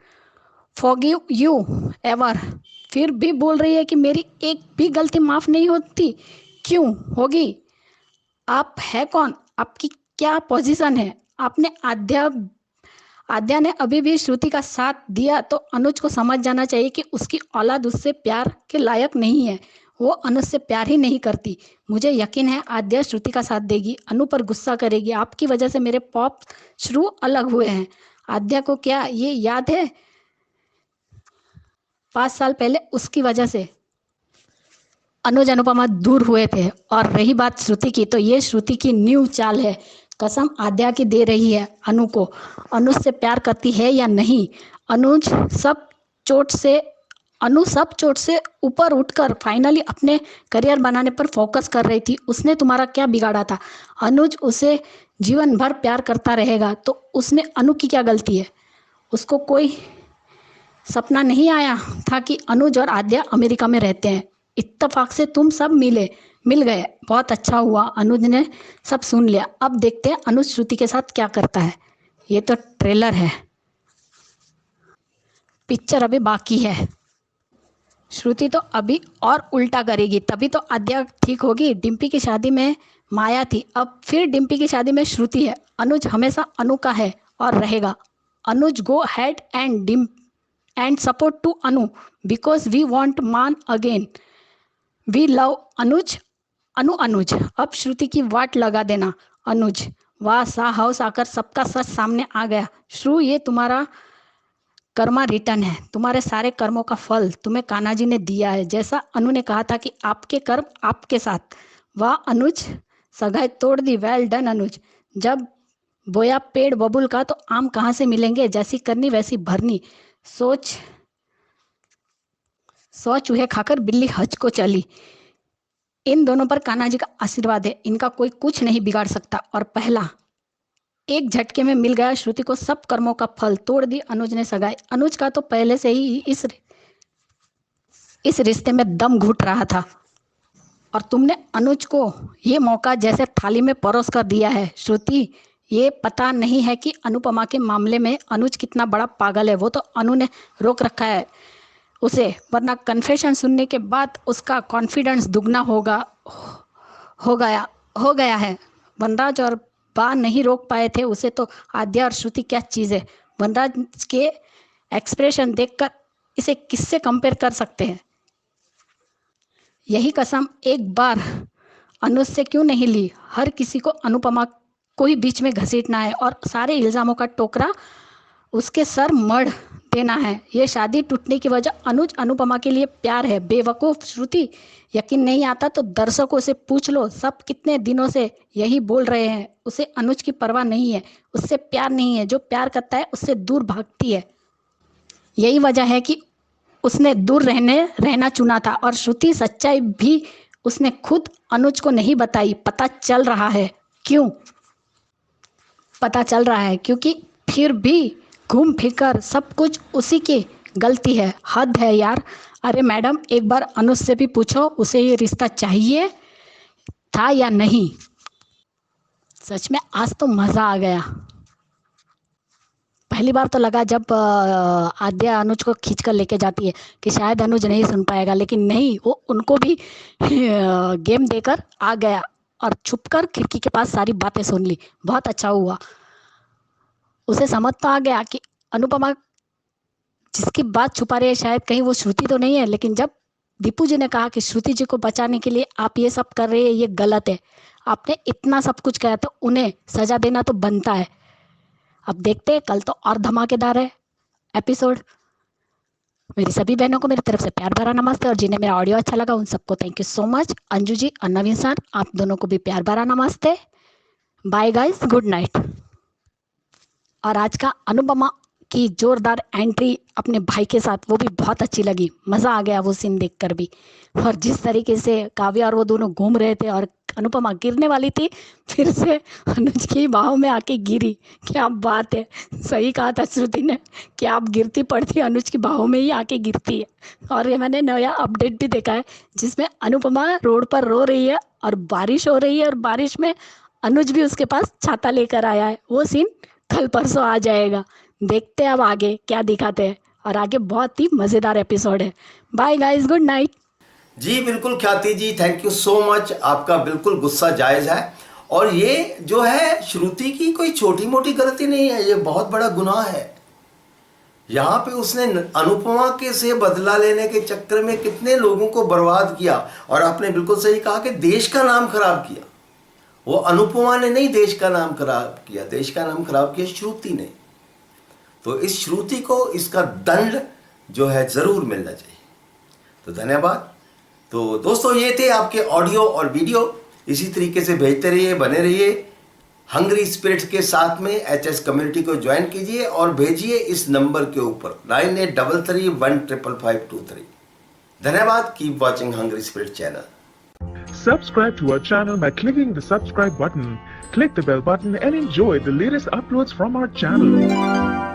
forgive you ever. फिर भी बोल रही है कि मेरी एक भी गलती माफ नहीं होती। क्यों होगी? आप है कौन? आपकी क्या पोजीशन है? आपने आद्या ने अभी भी श्रुति का साथ दिया तो अनुज को समझ जाना चाहिए कि उसकी औलाद उससे प्यार के लायक नहीं है। वो अनुज से प्यार ही नहीं करती। मुझे यकीन है आद्या श्रुति का साथ देगी, अनु पर गुस्सा करेगी। आपकी वजह से मेरे पॉप शुरू अलग हुए हैं। आद्या को क्या ये याद है 5 साल पहले उसकी वजह से अनुज अनुपमा दूर हुए थे। और रही बात श्रुति की, तो ये श्रुति की न्यू चाल है। कसम आद्या की दे रही है अनु को। अनुज से प्यार करती है या नहीं? अनु सब चोट से ऊपर उठकर फाइनली अपने करियर बनाने पर फोकस कर रही थी। उसने तुम्हारा क्या बिगाड़ा था? अनुज उसे जीवन भर प्यार करता रहेगा, तो उसमें अनु की क्या गलती है? उसको कोई सपना नहीं आया था कि अनुज और आद्या अमेरिका में रहते हैं? इत्तेफाक से तुम सब मिल गए, बहुत अच्छा हुआ। अनुज ने सब सुन लिया। अब देखते हैं अनुज श्रुति के साथ क्या करता है। ये तो ट्रेलर है, पिक्चर अभी बाकी है। श्रुति तो अभी और उल्टा करेगी, तभी तो आद्या ठीक होगी। डिम्पी की शादी में माया थी, अब फिर डिम्पी की शादी में श्रुति है। अनुज हमेशा अनु का है और रहेगा। Anuj go head and support to Anu because we want Maan again. We love Anuj. अब श्रुति की वाट लगा देना अनुज। वाह, सा हाउस आकर सबका सच सामने आ गया। श्रु, ये तुम्हारा कर्मा रिटर्न है। तुम्हारे सारे कर्मों का फल तुम्हें कान्हा जी ने दिया है, जैसा अनु ने कहा था कि आपके कर्म आपके साथ। वाह अनुज, सगाई तोड़ दी। वेल डन अनुज। जब बोया पेड़ बबुल का तो आम कहाँ से मिलेंगे? जैसी करनी वैसी भरनी। सोच चूहे खाकर बिल्ली हज को चली। इन दोनों पर कान्हा जी का आशीर्वाद है, इनका कोई कुछ नहीं बिगाड़ सकता। और पहला एक झटके में मिल गया श्रुति को सब कर्मों का फल। तोड़ दी अनुज ने सगाई। अनुज का तो पहले से ही इस रिश्ते में दम घुट रहा था और तुमने अनुज को ये मौका जैसे थाली में परोस कर दिया है। श्रुति, ये पता नहीं है कि अनुपमा के मामले में अनुज कितना बड़ा पागल है। वो तो अनु ने रोक रखा है उसे, वरना कन्फेशन सुनने के बाद उसका कॉन्फिडेंस दुगना हो गया है। वनराज और बा नहीं रोक पाए थे उसे, तो आद्या और श्रुति क्या चीज़ है। वनराज के एक्सप्रेशन देखकर इसे किससे कंपेयर कर सकते हैं। यही कसम एक बार अनुज से क्यों नहीं ली। हर किसी को अनुपमा को ही बीच में घसीटना है और सारे इल्ज़ामों का टोकरा उसके सर मढ़ देना है। ये शादी टूटने की वजह अनुज अनुपमा के लिए प्यार है। बेवकूफ़ श्रुति, यकीन नहीं आता तो दर्शकों से पूछ लो, सब कितने दिनों से यही बोल रहे हैं। उसे अनुज की परवाह नहीं है, उससे प्यार नहीं है। जो प्यार करता है उससे दूर भागती है। यही वजह है कि उसने दूर रहना चुना था। और श्रुति, सच्चाई भी उसने खुद अनुज को नहीं बताई। पता चल रहा है क्यों? पता चल रहा है क्योंकि फिर भी घूम फिर कर सब कुछ उसी की गलती है। हद है यार। अरे मैडम, एक बार अनुज से भी पूछो उसे ये रिश्ता चाहिए था या नहीं। सच में आज तो मज़ा आ गया। पहली बार तो लगा जब आद्या अनुज को खींच कर लेके जाती है कि शायद अनुज नहीं सुन पाएगा, लेकिन नहीं, वो उनको भी गेम देकर आ गया और छुपकर खिड़की के पास सारी बातें सुन ली। बहुत अच्छा हुआ। उसे समझ तो आ गया कि अनुपमा जिसकी बात छुपा रही है शायद कहीं वो श्रुति तो नहीं है। लेकिन जब दीपू जी ने कहा कि श्रुति जी को बचाने के लिए आप ये सब कर रहे हैं, ये गलत है, आपने इतना सब कुछ किया तो उन्हें सजा देना तो बनता है। अब देखते हैं, कल तो और धमाकेदार है एपिसोड। मेरी सभी बहनों को मेरी तरफ से प्यार भरा नमस्ते, और जिन्हें मेरा ऑडियो अच्छा लगा उन सबको thank you so much. Anju ji और नवीन सर, आप दोनों को भी प्यार भरा नमस्ते। Bye guys, good night. और आज का अनुपमा की जोरदार एंट्री अपने भाई के साथ, वो भी बहुत अच्छी लगी। मज़ा आ गया वो सीन देखकर भी। और जिस तरीके से काव्या और वो दोनों घूम रहे थे और अनुपमा गिरने वाली थी, फिर से अनुज की बाहों में आके गिरी। क्या बात है, सही कहा था श्रुति ने कि आप गिरती पड़ती अनुज की बाहों में ही आके गिरती है। और ये मैंने नया अपडेट भी देखा है जिसमें अनुपमा रोड पर रो रही है और बारिश हो रही है, और बारिश में अनुज भी उसके पास छाता लेकर आया है। वो सीन कल परसों आ जाएगा। देखते हैं अब आगे क्या दिखाते हैं, और आगे बहुत ही मज़ेदार एपिसोड है। Bye guys, good night. जी बिल्कुल Khyati ji, thank you so much. आपका बिल्कुल गुस्सा जायज़ है, और ये जो है श्रुति की कोई छोटी मोटी गलती नहीं है, ये बहुत बड़ा गुनाह है। यहाँ पे उसने अनुपमा के से बदला लेने के चक्कर में कितने लोगों को बर्बाद किया, और आपने बिल्कुल सही कहा कि देश का नाम खराब किया। वो अनुपमा ने नहीं देश का नाम खराब किया, देश का नाम खराब किया श्रुति ने। तो इस श्रुति को इसका दंड जो है ज़रूर मिलना चाहिए। तो धन्यवाद। तो दोस्तों, ये थे आपके ऑडियो और वीडियो। इसी तरीके से भेजते रहिए, बने रहिए हंग्री स्पिरिट्स के साथ में। HS कम्युनिटी को ज्वाइन कीजिए और भेजिए इस नंबर के ऊपर 9833155523। धन्यवाद। Keep watching hungry spirit channel. Subscribe to our channel by clicking the subscribe button. Click the bell button and enjoy the latest uploads from our channel.